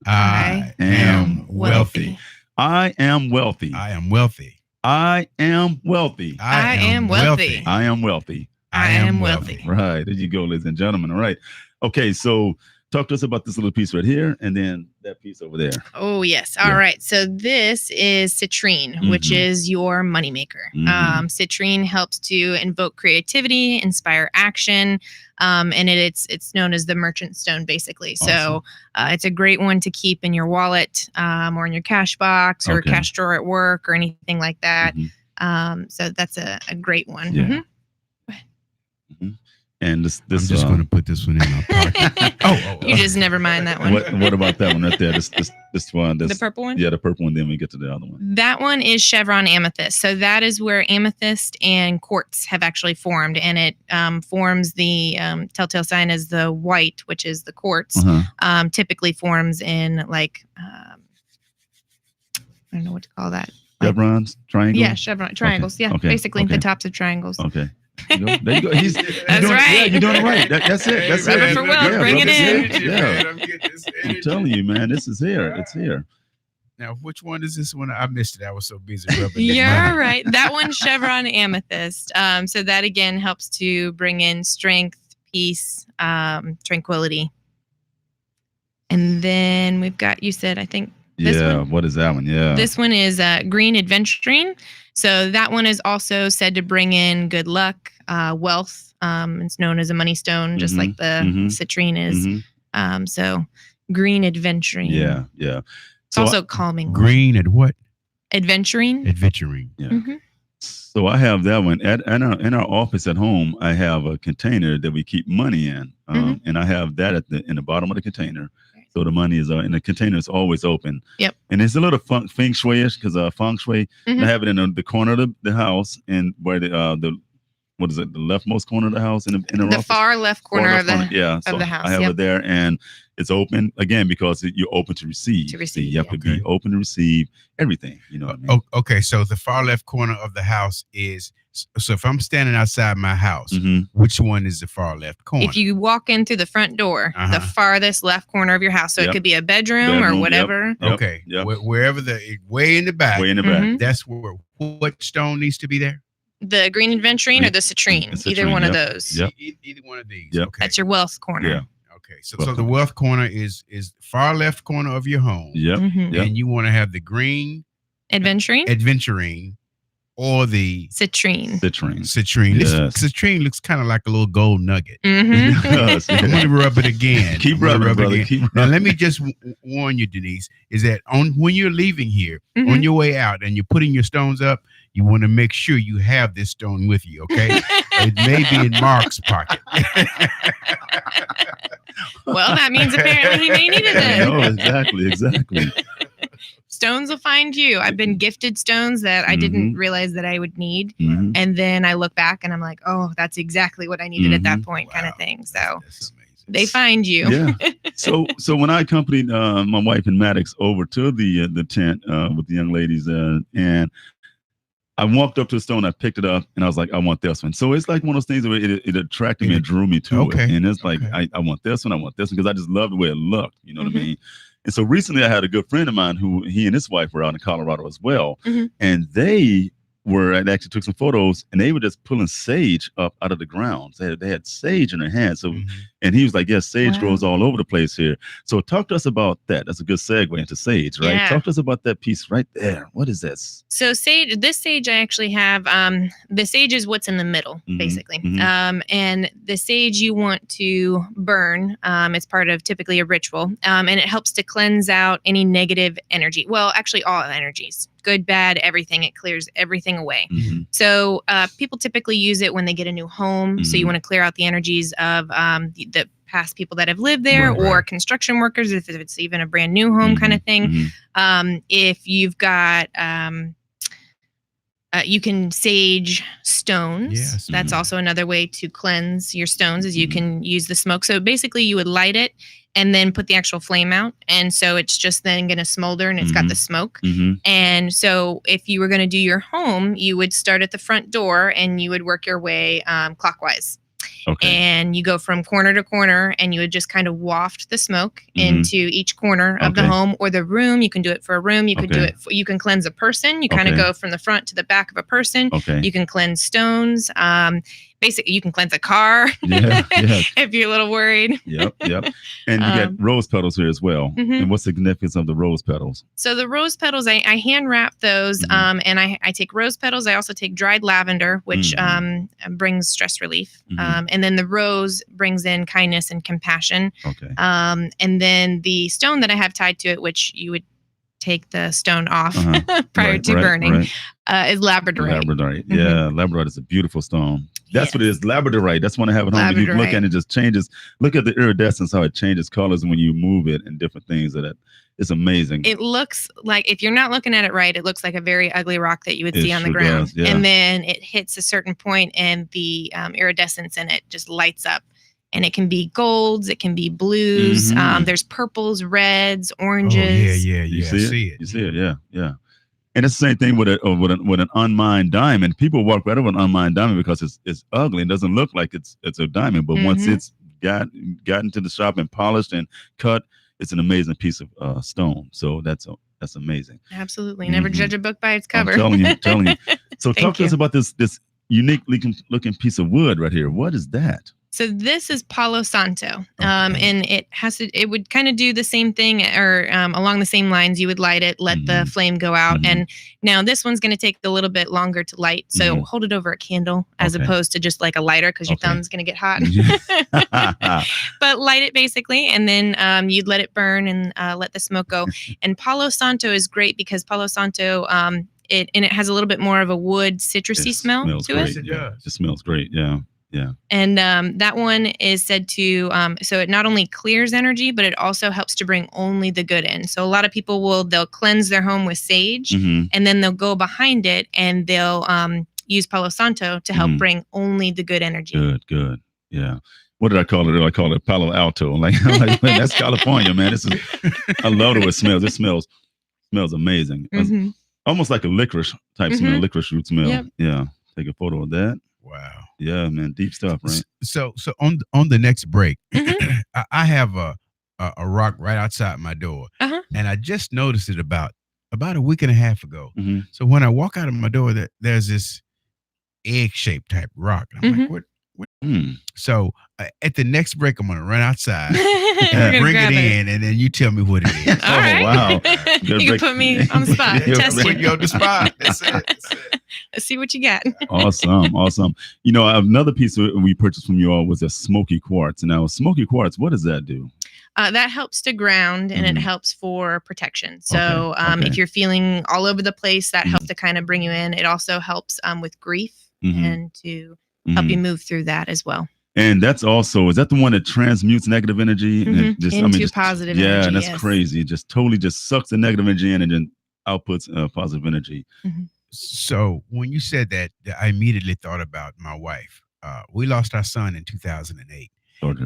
I am wealthy. I am wealthy. I am wealthy. I am wealthy. I am wealthy. I am wealthy. I am wealthy. Right. There you go, ladies and gentlemen. All right. Okay. So talk to us about this little piece right here and then that piece over there. Oh, yes. All right. So this is citrine, which is your moneymaker. Citrine helps to invoke creativity, inspire action, and it's known as the merchant stone, basically. Awesome. So it's a great one to keep in your wallet or in your cash box or cash drawer at work or anything like that. So that's a great one. Yeah. And this I'm just going to put this one in my pocket. You just never mind that one. What about that one right there? This one. The purple one? Yeah, the purple one. Then we get to the other one. That one is chevron amethyst. So that is where amethyst and quartz have actually formed, and it forms the telltale sign as the white, which is the quartz. Typically forms in like I don't know what to call that. Chevrons, triangles. Yeah, chevron triangles. Okay. Yeah, Okay. basically Okay. the tops of triangles. Okay. There you go. He's That's doing, right. Yeah, you're doing it right. That's it. That's Rub it. it for Will. Bring it in. Yeah. I'm telling you, man. This is here. It's here. Now, which one is this one? I missed it. I was so busy rubbing it. You're right. That one's chevron amethyst. So that again helps to bring in strength, peace, tranquility. And then we've got, you said, I think. This one? What is that one? Yeah. This one is green adventurine. So that one is also said to bring in good luck, wealth. It's known as a money stone, just like the citrine is. So green adventurine. Yeah. It's also calming. Green and what? Adventurine. Adventuring. Yeah. So I have that one in our office at home. I have a container that we keep money in, and I have that in the bottom of the container. So the money is and the container is always open. Yep. And it's a little feng shui-ish because feng shui. I have it in the corner of the house and where the what is it? The leftmost corner of the house in the office? Far left corner of the house. I have it there and it's open again because you're open to receive. You have to be open to receive everything. You know what I mean? Okay. So the far left corner of the house is. So if I'm standing outside my house, which one is the far left corner? If you walk in through the front door, the farthest left corner of your house. So it could be a bedroom or whatever. Okay. Wherever way in the back. Way in the back. That's where what stone needs to be there? The green adventurine or the citrine. Either one of those. Yep. Either one of these. Yep. Okay. That's your wealth corner. Yeah. Okay. So the wealth corner is far left corner of your home. Yep. And you want to have the green adventurine. Or the citrine. Citrine. Yes. Citrine looks kind of like a little gold nugget. It does. I'm going to rub it again. Keep rubbing, brother. Now, let me just warn you, Denise, is that when you're leaving here, on your way out, and you're putting your stones up, you want to make sure you have this stone with you, okay? It may be in Mark's pocket. Well, that means apparently he may need it then. No, exactly. Stones will find you. I've been gifted stones that I didn't realize that I would need. And then I look back and I'm like, oh, that's exactly what I needed at that point, kind of thing. So they find you. Yeah. So when I accompanied my wife and Maddox over to the tent with the young ladies, and I walked up to the stone, I picked it up, and I was like, I want this one. So it's like one of those things where it attracted me and drew me to it. And it's like, I want this one, because I just love the way it looked. You know what I mean? And so recently I had a good friend of mine who he and his wife were out in Colorado as well. And they actually took some photos and they were just pulling sage up out of the ground. They had sage in their hands. So, and he was like, yes, sage grows all over the place here. So talk to us about that. That's a good segue into sage, right? Yeah. Talk to us about that piece right there. What is this? So this sage I actually have, the sage is what's in the middle, basically. And the sage you want to burn, it's part of typically a ritual, and it helps to cleanse out any negative energy. Well, actually all energies, good, bad, everything. It clears everything away. So people typically use it when they get a new home. So you want to clear out the energies of the past people that have lived there, or construction workers, if it's even a brand new home kind of thing. If you've got, you can sage stones. Yes. That's also another way to cleanse your stones, is you can use the smoke. So basically you would light it and then put the actual flame out. And so it's just then going to smolder and it's got the smoke. And so if you were going to do your home, you would start at the front door and you would work your way clockwise. Okay. And you go from corner to corner, and you would just kind of waft the smoke into each corner of the Okay. home or the room. You can do it for a room. You can do Okay. it. You can cleanse a person. You kind of Okay. go from the front to the back of a person. Okay. You can cleanse stones. Basically, you can cleanse a car Yeah. Yeah. if you're a little worried. Yep. And you got rose petals here as well. Mhm. And what's the significance of the rose petals? So the rose petals, I hand wrap those, and I take rose petals. I also take dried lavender, which brings stress relief, and then the rose brings in kindness and compassion. Okay. And then the stone that I have tied to it, which you would take the stone off prior to burning, is labradorite. Labradorite. Yeah, labradorite is a beautiful stone. That's what it is. Labradorite. That's when I have it home. And you look at it, it just changes. Look at the iridescence, how it changes colors when you move it and different things. That it's amazing. It looks like, if you're not looking at it right, it looks like a very ugly rock that you would see on the sure ground. does, yeah. And then it hits a certain point, and the iridescence in it just lights up. And it can be golds, it can be blues. There's purples, reds, oranges. You see it? You see it? Yeah. And it's the same thing with an unmined diamond. People walk right over an unmined diamond because it's ugly and doesn't look like it's a diamond. But once it's gotten to the shop and polished and cut, it's an amazing piece of stone. So that's amazing. Absolutely. Never judge a book by its cover. I'm telling you. So talk to you. us about this unique looking piece of wood right here. What is that? So this is Palo Santo, and it would kind of do the same thing, or along the same lines. You would light it, let the flame go out, and now this one's going to take a little bit longer to light. So hold it over a candle as opposed to just like a lighter, because your thumb's going to get hot. But light it basically, and then you'd let it burn and let the smoke go. And Palo Santo is great because Palo Santo, it has a little bit more of a wood citrusy smell to great. it. Yeah, it smells great. Yeah. And that one is said to, so it not only clears energy, but it also helps to bring only the good in. So a lot of people they'll cleanse their home with sage, and then they'll go behind it and they'll use Palo Santo to help bring only the good energy. Good. Yeah. What did I call it? I call it Palo Alto. Like that's California, man. I love the way it smells. It smells amazing. Almost like a licorice type smell, licorice root smell. Yep. Yeah. Take a photo of that. Wow. Yeah, man. Deep stuff, right? So on the next break, I have a rock right outside my door, and I just noticed it about a week and a half ago. So when I walk out of my door, there's this egg-shaped type rock. And I'm like, what? So at the next break, I'm gonna run outside, and bring it in, and then you tell me what it is. All right. Wow! You can put me on the spot. Test Bring you. you on the spot. That's it. Let's see what you got. Awesome. You know, another piece we purchased from you all was a smoky quartz. Now, smoky quartz, what does that do? That helps to ground, and it helps for protection. So Okay. if you're feeling all over the place, that helps to kind of bring you in. It also helps with grief and to help you move through that as well. And that's also, is that the one that transmutes negative energy and into positive energy? Yeah, and that's yes. crazy. It just totally just sucks the negative energy in and then outputs positive energy. So when you said that, I immediately thought about my wife. We lost our son in 2008,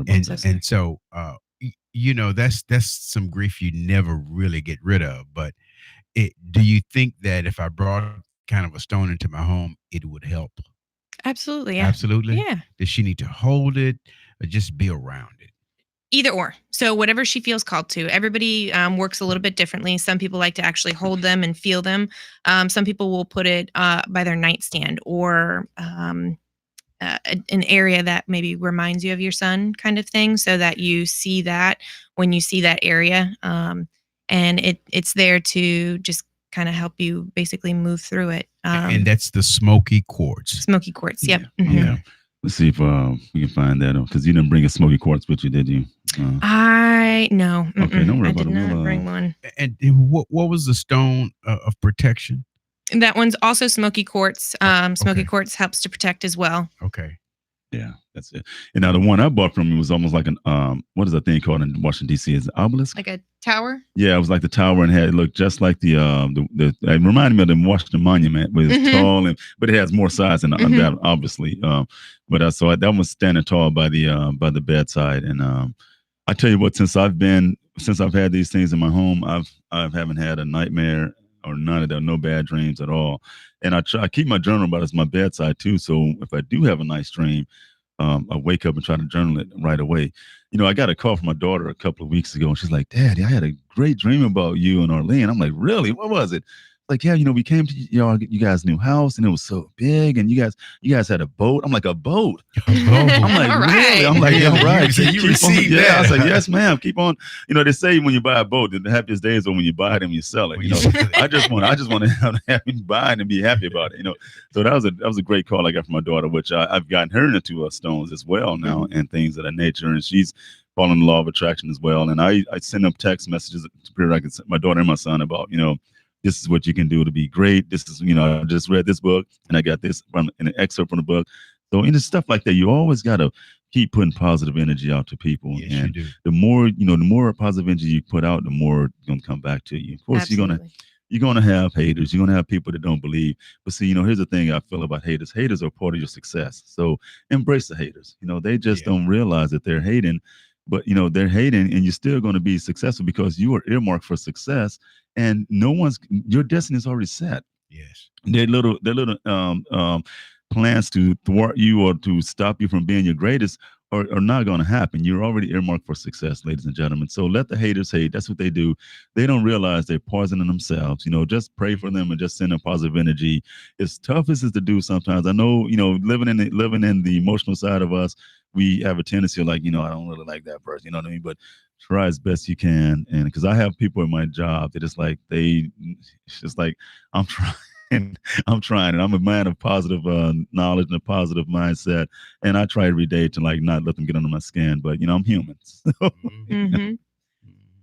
and so you know that's some grief you never really get rid of. But do you think that if I brought kind of a stone into my home, it would help? Absolutely. Yeah. Absolutely. Yeah. Does she need to hold it or just be around it? Either or. So whatever she feels called to. Everybody works a little bit differently. Some people like to actually hold them and feel them. Some people will put it by their nightstand or an area that maybe reminds you of your son, kind of thing, so that you see that when you see that area. And it's there to just kind of help you basically move through it. And that's the smoky quartz. Smoky quartz. Yep. Yeah. Let's see if we can find that, because you didn't bring a smoky quartz with you, did you? No. Okay, don't worry I about did it. not bring one. And what was the stone of protection? And that one's also smoky quartz. Smoky quartz helps to protect as well. Okay. Yeah, that's it. And now the one I bought from you was almost like an what is that thing called in Washington D.C.? Is it obelisk? Like a tower? Yeah, it was like the tower and it looked just like the it reminded me of the Washington Monument, but it's tall but it has more size than that, obviously. But I saw that was standing tall by the bedside, and I tell you what, since I've had these things in my home, I haven't had a nightmare or none of that, no bad dreams at all. And I keep my journal about it as my bedside too. So if I do have a nice dream, I wake up and try to journal it right away. I got a call from my daughter a couple of weeks ago, and she's like, "Daddy, I had a great dream about you and Arlene." I'm like, "Really? What was it?" Like, "Yeah, we came to you guys' new house, and it was so big, and you guys had a boat." I'm like, "A boat?" I'm like, All "Really?" right. I'm like, "Yeah, right." So you Keep on- received yeah, that. I was like, "Yes, ma'am. Keep on." They say when you buy a boat, the happiest days are when you buy it and you sell it. I just want to have you buy it and be happy about it. So that was a great call I got from my daughter, which I've gotten her into stones as well now and things of that nature, and she's following the law of attraction as well. And I send them text messages to my daughter and my son about this is what you can do to be great. This is I just read this book and I got this from an excerpt from the book. So stuff like that, you always got to keep putting positive energy out to people. Yes, and you do. the more positive energy you put out, the more it's going to come back to you. Of course, Absolutely. you're gonna have haters. You're gonna have people that don't believe. But see, here's the thing I feel about haters. Haters are part of your success. So embrace the haters. They just don't realize that they're hating, but they're hating, and you're still going to be successful because you are earmarked for success. And your destiny is already set. Yes. Their little plans to thwart you or to stop you from being your greatest are not going to happen. You're already earmarked for success, ladies and gentlemen. So let the haters hate. That's what they do. They don't realize they're poisoning themselves. Just pray for them and just send them positive energy. As tough as it's to do sometimes, I know, living in the emotional side of us, we have a tendency of like, I don't really like that person. You know what I mean? But try as best you can. And because I have people in my job that it's just like, I'm trying. I'm trying, and I'm a man of positive knowledge and a positive mindset, and I try every day to not let them get under my skin. But I'm human, Mhm.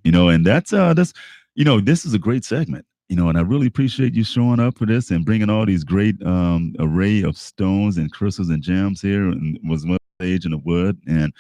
And that's this is a great segment, and I really appreciate you showing up for this and bringing all these great array of stones and crystals and gems here, and was one stage in the wood, and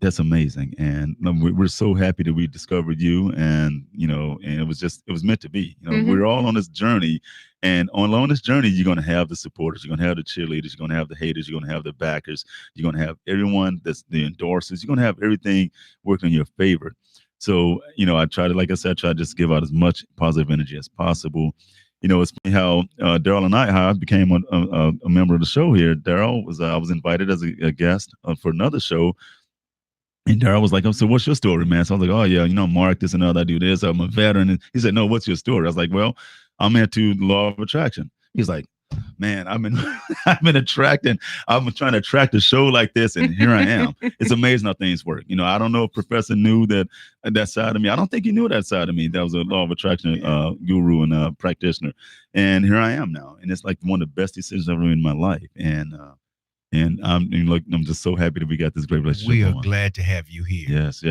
that's amazing. And we're so happy that we discovered you, and and it was meant to be. We're all on this journey, and along this journey, you're going to have the supporters, you're going to have the cheerleaders, you're going to have the haters, you're going to have the backers, you're going to have everyone that's the endorsers, you're going to have everything working in your favor. So I try to just give out as much positive energy as possible. It's funny how Daryl and how I became a member of the show here. Daryl I was invited as a guest for another show. And Daryl was like, "Oh, so what's your story, man?" So I was like, "Oh, yeah, Mark, this and other, I do this. I'm a veteran." And he said, "No, what's your story?" I was like, "Well, I'm into the law of attraction." He's like, "Man, I've been attracting. I'm trying to attract a show like this, and here I am." It's amazing how things work. I don't know if Professor knew that side of me. I don't think he knew that side of me. That was a law of attraction guru and practitioner. And here I am now, and it's like one of the best decisions I've ever made in my life. And I'm just so happy that we got this great relationship. We are going. glad to have you here. Yes.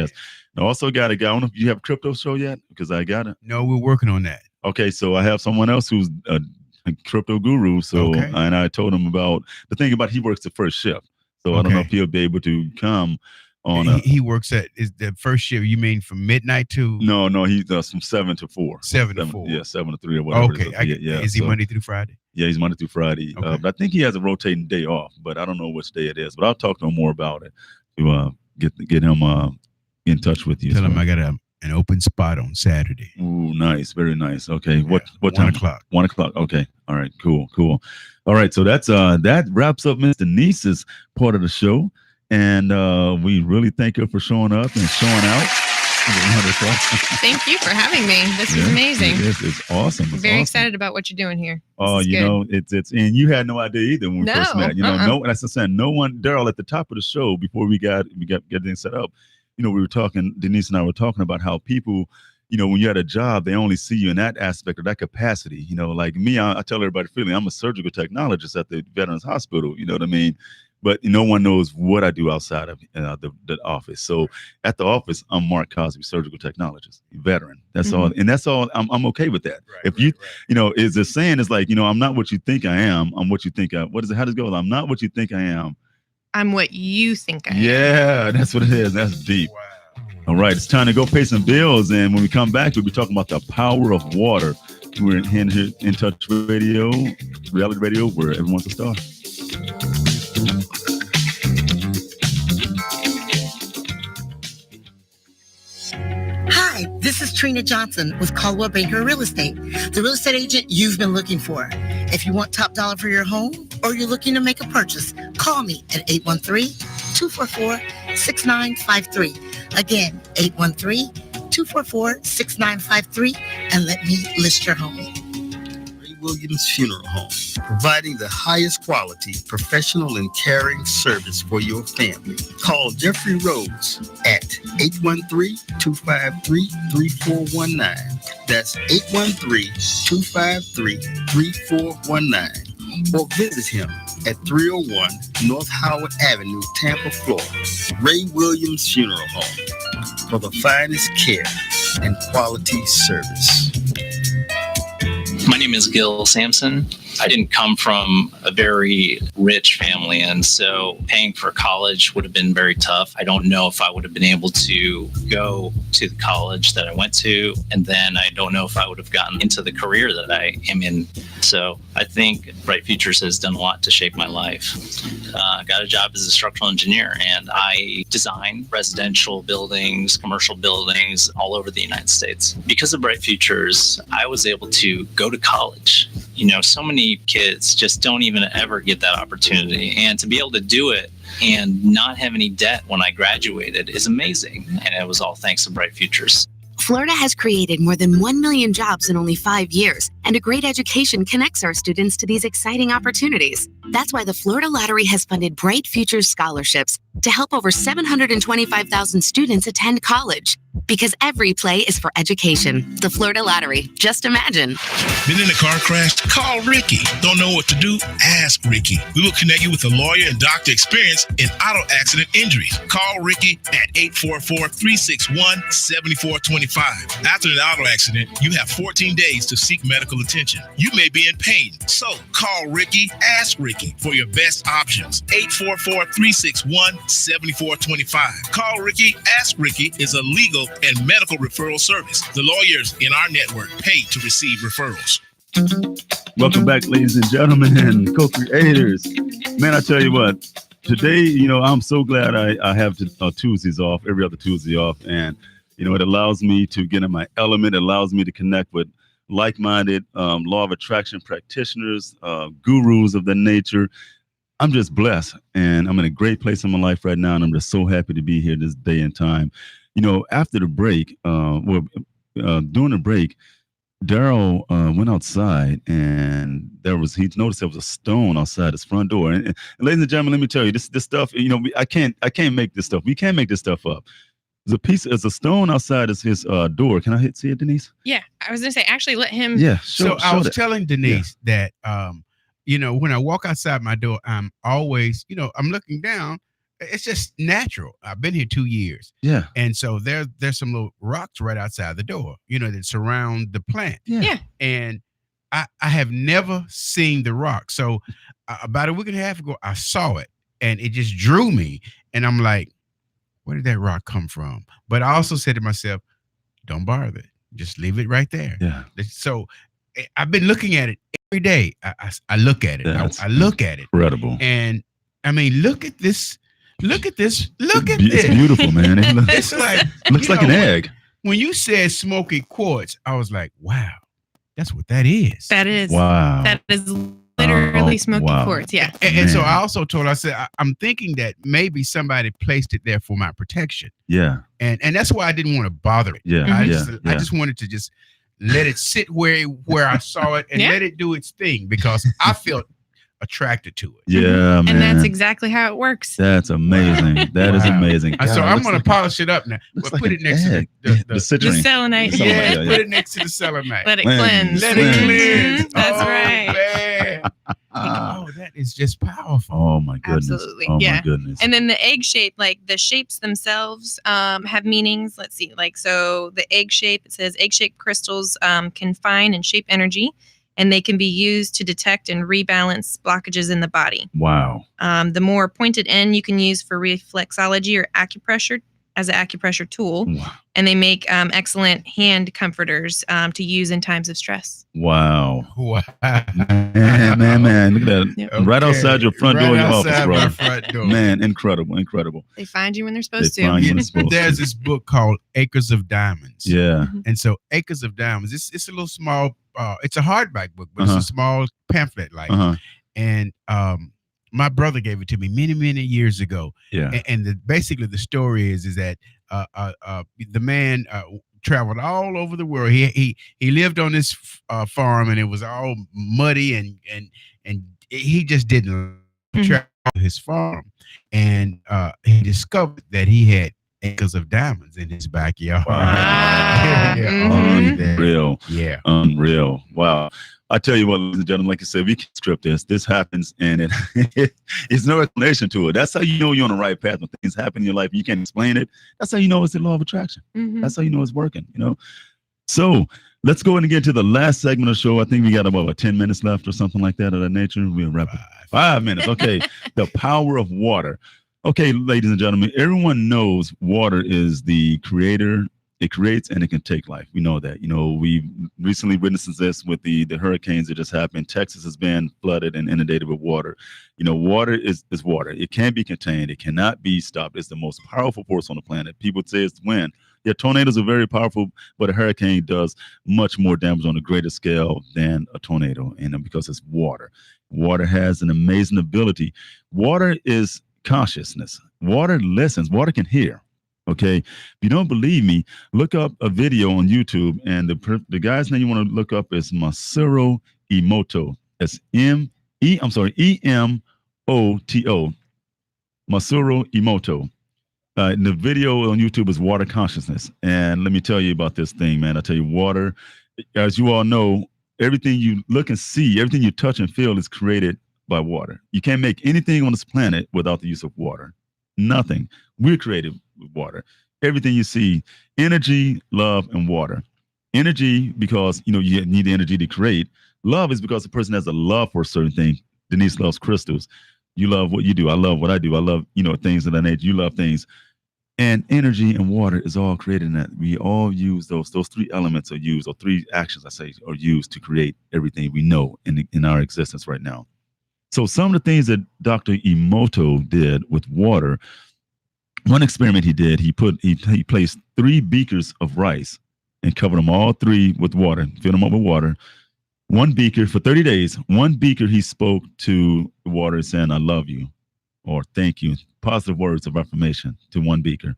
I also got a guy. I don't know if you have a crypto show yet, because I got it. No, we're working on that. Okay, so I have someone else who's a crypto guru. So, Okay. and I told him about the thing about he works the first shift. So I don't know Okay. if he'll be able to come on. He works is the first shift. You mean from midnight to No, he does from 7 to 4. 7 to 4? Yeah, 7 to 3 or whatever. Okay. It is. Is he so- Monday through Friday? Yeah, he's Monday through Friday. Okay. But I think he has a rotating day off, but I don't know which day it is. But I'll talk to him more about it to get him in touch with you. Tell him I got an open spot on Saturday. Ooh, nice, very nice. Okay, what Yeah, time? 1 o'clock. 1 o'clock. Okay, all right, cool. All right, so that's that wraps up Mr. Niece's part of the show, and we really thank her for showing up and showing out. Wonderful. Thank you for having me. This was amazing. It's awesome. I'm It's very awesome. excited about what you're doing here. Oh, This is good. it's and you had no idea either when we first No, met. No, that's what I'm saying. No one, Daryl, at the top of the show before we got everything set up. We were talking. Denise and I were talking about how people, when you're at a job, they only see you in that aspect or that capacity. Like me, I tell everybody freely, I'm a surgical technologist at the Veterans Hospital. You know what I mean? But no one knows what I do outside of the office. So at the office, I'm Mark Cosby, surgical technologist, veteran. That's all, and that's all. I'm okay with that. Is the saying is like, I'm not what you think I am. I'm what you think I. What is it? How does it go? I'm not what you think I am. I'm what you think I am. Yeah, that's what it is. That's deep. All right, it's time to go pay some bills, and when we come back, we'll be talking about the power of water. We're here in Touch Radio, reality radio, where everyone's a star. Hi, this is Trina Johnson with Caldwell Banker Real Estate, the real estate agent you've been looking for. If you want top dollar for your home or you're looking to make a purchase, Call me at 813-244-6953. Again, 813-244-6953, and let me list your home. Ray Williams Funeral Home, providing the highest quality, professional, and caring service for your family. Call Jeffrey Rhodes at 813-253-3419. That's 813-253-3419. Or visit him at 301 North Howard Avenue, Tampa, Florida. Ray Williams Funeral Home, for the finest care and quality service. My name is Gil Sampson. I didn't come from a very rich family, and so paying for college would have been very tough. I don't know if I would have been able to go to the college that I went to, and then I don't know if I would have gotten into the career that I am in. So I think Bright Futures has done a lot to shape my life. I got a job as a structural engineer, and I design residential buildings, commercial buildings all over the United States. Because of Bright Futures, I was able to go to college. You know, so many kids just don't even ever get that opportunity. And to be able to do it and not have any debt when I graduated is amazing. And it was all thanks to Bright Futures. Florida has created more than 1 million jobs in only 5 years, and a great education connects our students to these exciting opportunities. That's why the Florida Lottery has funded Bright Futures scholarships to help over 725,000 students attend college. Because every play is for education. The Florida Lottery. Just imagine. Been in a car crash? Call Ricky. Don't know what to do? Ask Ricky. We will connect you with a lawyer and doctor experienced in auto accident injuries. Call Ricky at 844-361-7425. After an auto accident, you have 14 days to seek medical attention. You may be in pain, so call Ricky. Ask Ricky for your best options. 844-361-7425. Call Ricky. Ask Ricky is a legal and medical referral service. The lawyers in our network pay to receive referrals. Welcome back, ladies and gentlemen, co-creators. Man, I tell you what, today, you know, I'm so glad I have Tuesdays off, every other Tuesday off. And, you know, it allows me to get in my element. It allows me to connect with like-minded law of attraction practitioners, gurus of that nature. I'm just blessed, and I'm in a great place in my life right now. And I'm just so happy to be here this day and time. You know, after the break, during the break, Daryl went outside, and he noticed there was a stone outside his front door. And ladies and gentlemen, let me tell you, this stuff, you know, I can't make this stuff. We can't make this stuff up. There's a stone outside his door. Can I see it, Denise? Yeah, I was gonna say, actually, let him. Yeah. I was telling Denise that, you know, when I walk outside my door, I'm always, you know, I'm looking down. It's just natural. I've been here 2 years. Yeah. And so there's some little rocks right outside the door, you know, that surround the plant. Yeah. And I have never seen the rock. So about a week and a half ago, I saw it, and it just drew me. And I'm like, where did that rock come from? But I also said to myself, don't bother it. Just leave it right there. Yeah. So I've been looking at it every day. I look at it. I look at it. Incredible. And I mean, look at this. Look at this. Look at this. It's beautiful, man. It's like looks like an egg. When you said smoky quartz, I was like, wow, that's what that is. That is. Wow. That is literally smoky quartz. Yeah. And so I also told her, I said, I'm thinking that maybe somebody placed it there for my protection. Yeah. And that's why I didn't want to bother it. Yeah. I just wanted to just let it sit where I saw it and let it do its thing, because I felt attracted to it. Yeah, man. And that's exactly how it works. That's amazing. That is amazing. So I'm going to polish it up now. But put it next to the citrine. The selenite. Yeah, put it next to the selenite. Let it cleanse. Let it cleanse. That's right. Man. Oh, that is just powerful. Oh my goodness. Absolutely. Oh yeah. my goodness. And then the egg shape, like the shapes themselves have meanings. Let's see. Like, so the egg shape, it says egg-shaped crystals can find and shape energy, and they can be used to detect and rebalance blockages in the body. Wow. The more pointed end you can use for reflexology or acupressure as an acupressure tool. Wow. And they make excellent hand comforters to use in times of stress. Wow. Wow. Man. Look at that. Yep. Right outside your front door in your office, outside bro. my front door. Man, incredible. They find you when they're supposed They find you when they're to. supposed to. There's this book called Acres of Diamonds. Yeah. And so Acres of Diamonds, it's a little small, it's a hardback book, but it's a small pamphlet like. Uh-huh. And my brother gave it to me many years ago. Yeah. And basically the story is that the man traveled all over the world. He lived on this farm, and it was all muddy, and he just didn't travel his farm. And he discovered that he had acres of diamonds in his backyard. Wow. Unreal. Yeah. Unreal. Wow. I tell you what, ladies and gentlemen, like I said, we can script this. This happens, and it's no explanation to it. That's how you know you're on the right path. When things happen in your life, you can't explain it. That's how you know it's the law of attraction. That's how you know it's working, you know? So let's go in and get to the last segment of the show. I think we got about 10 minutes left or something like that of that nature. We'll wrap it. 5 minutes. Okay. The power of water. Okay, ladies and gentlemen, everyone knows water is the creator. It creates and it can take life. We know that. You know, we recently witnessed this with the hurricanes that just happened. Texas has been flooded and inundated with water. You know, water is water. It can't be contained. It cannot be stopped. It's the most powerful force on the planet. People say it's wind. Yeah, tornadoes are very powerful, but a hurricane does much more damage on a greater scale than a tornado, and because it's water. Water has an amazing ability. Water is consciousness. Water listens. Water can hear. Okay, if you don't believe me, look up a video on YouTube, and the guy's name you want to look up is Masaru Emoto. That's EMOTO. Masaru Emoto. The video on YouTube is Water Consciousness, and let me tell you about this thing, man. I tell you, water, as you all know, everything you look and see, everything you touch and feel is created by water. You can't make anything on this planet without the use of water. Nothing. We're created with water. Everything you see, energy, love, and water. Energy, because you need the energy to create. Love is because the person has a love for a certain thing. Denise loves crystals. You love what you do. I love what I do. I love, things of that nature. You love things. And energy and water is all created in that. We all use those three elements are used, or three actions, I say, are used to create everything we know in our existence right now. So some of the things that Dr. Emoto did with water, one experiment he did, he placed 3 beakers of rice and covered them all 3 with water, filled them up with water. 1 beaker for 30 days. 1 beaker he spoke to the water saying, "I love you," or "thank you," positive words of affirmation to 1 beaker.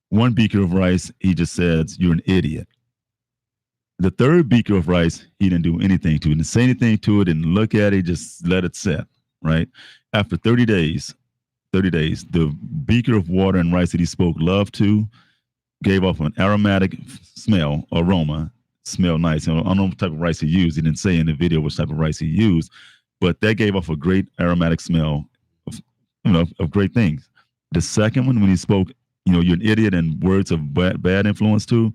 1 beaker of rice, he just says, "You're an idiot." The 3rd beaker of rice, he didn't do anything to it, didn't say anything to it, didn't look at it, just let it sit, right? After 30 days, the beaker of water and rice that he spoke love to gave off an aromatic smell, aroma, smelled nice. I don't know what type of rice he used. He didn't say in the video which type of rice he used, but that gave off a great aromatic smell of great things. The second one, when he spoke, "You're an idiot," and words of bad influence too,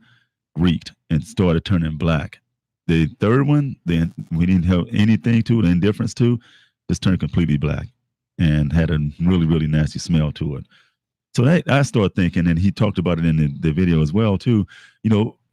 reeked and started turning black. The 3rd one, then we didn't have anything to it, indifference to, just turned completely black and had a really, really nasty smell to it. So I started thinking, and he talked about it in the video as well too,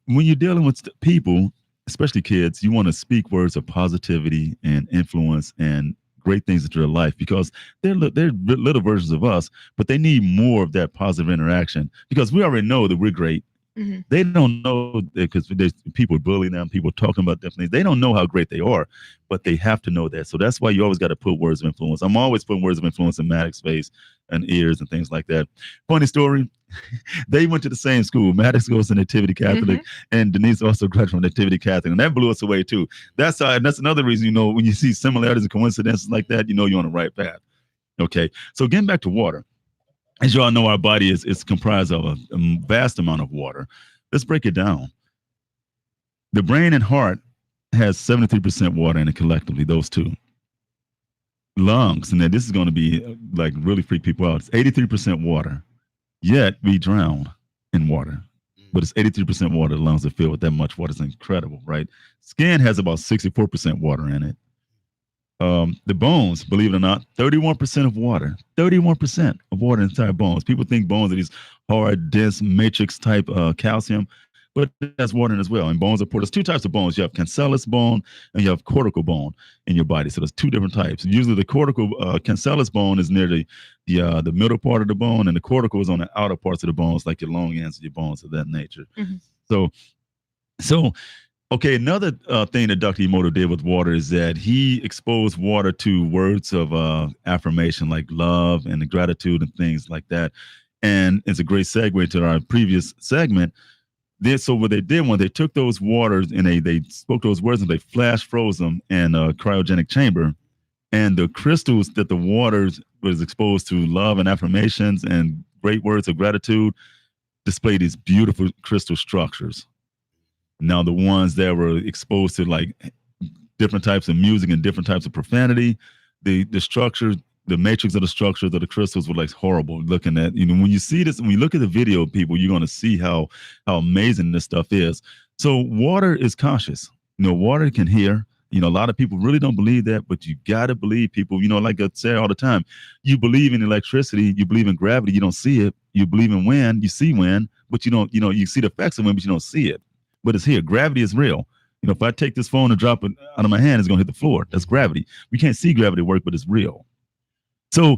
when you're dealing with people, especially kids, you want to speak words of positivity and influence and great things into their life, because they're little versions of us, but they need more of that positive interaction, because we already know that we're great. Mm-hmm. They don't know, because there's people bullying them, people talking about different things. They don't know how great they are, but they have to know that. So that's why you always got to put words of influence. I'm always putting words of influence in Maddox's face and ears and things like that. Funny story, they went to the same school. Maddox goes to Nativity Catholic, and Denise also graduated from Nativity Catholic, and that blew us away too. That's another reason, when you see similarities and coincidences like that, you're on the right path. Okay, so getting back to water. As you all know, our body is comprised of a vast amount of water. Let's break it down. The brain and heart has 73% water in it collectively, those two. Lungs, and then this is going to be like really freak people out. It's 83% water, yet we drown in water. But it's 83% water. The lungs are filled with that much water. It's incredible, right? Skin has about 64% water in it. The bones, believe it or not, 31% of water. 31% of water in entire bones. People think bones are these hard, dense, matrix type calcium, but that's water in as well. And bones are there's 2 types of bones. You have cancellous bone and you have cortical bone in your body. So there's 2 different types. Usually the cortical cancellous bone is near the middle part of the bone, and the cortical is on the outer parts of the bones, like your long ends of your bones of that nature. Mm-hmm. So Okay, another thing that Dr. Emoto did with water is that he exposed water to words of affirmation like love and gratitude and things like that. And it's a great segue to our previous segment. So what they did when they took those waters and they spoke those words and they flash froze them in a cryogenic chamber, and the crystals that the waters was exposed to love and affirmations and great words of gratitude display these beautiful crystal structures. Now, the ones that were exposed to like different types of music and different types of profanity, the structure, the matrix of the structures of the crystals were like horrible looking at. When you see this, when you look at the video, people, you're going to see how amazing this stuff is. So water is conscious. Water can hear. A lot of people really don't believe that, but you got to believe, people. Like I say all the time, you believe in electricity, you believe in gravity, you don't see it. You believe in wind, you see wind, but you don't, you see the effects of wind, but you don't see it. But it's here. Gravity is real. If I take this phone and drop it out of my hand, it's going to hit the floor. That's gravity. We can't see gravity work, but it's real. So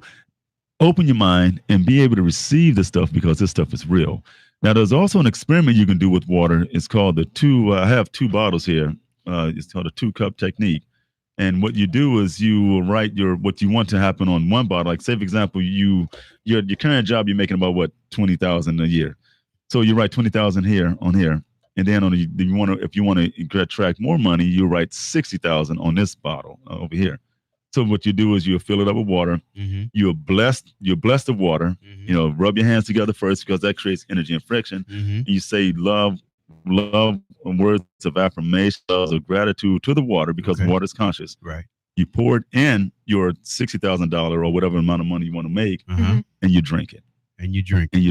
open your mind and be able to receive this stuff, because this stuff is real. Now, there's also an experiment you can do with water. It's called I have 2 bottles here. It's called a 2-cup technique. And what you do is you write what you want to happen on one bottle. Like, say, for example, your current job, you're making about $20,000 a year. So you write 20,000 here on here. And then if you want to attract more money, you write 60,000 on this bottle over here. So what you do is you fill it up with water. Mm-hmm. You bless the water. Mm-hmm. Rub your hands together first, because that creates energy and friction. Mm-hmm. And you say love, words of affirmation, of gratitude to the water, because water is conscious. Right. You pour it in your $60,000 or whatever amount of money you want to make, and you drink it.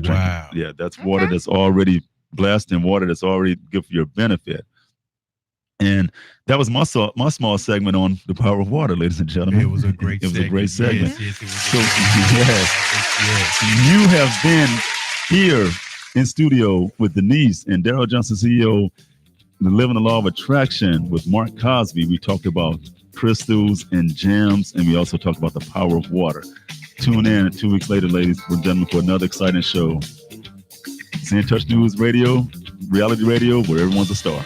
Wow. Yeah, that's water that's already blessed and water that's already good for your benefit. And that was my small segment on the power of water, ladies and gentlemen. It was a great segment. Yes, it was. So, yes, you have been here in studio with Denise and Daryl Johnson, CEO, the Living the Law of Attraction with Mark Cosby. We talked about crystals and gems, and we also talked about the power of water. Tune in 2 weeks later, ladies and gentlemen, for another exciting show. Stay in Touch News Radio, reality radio, where everyone's a star.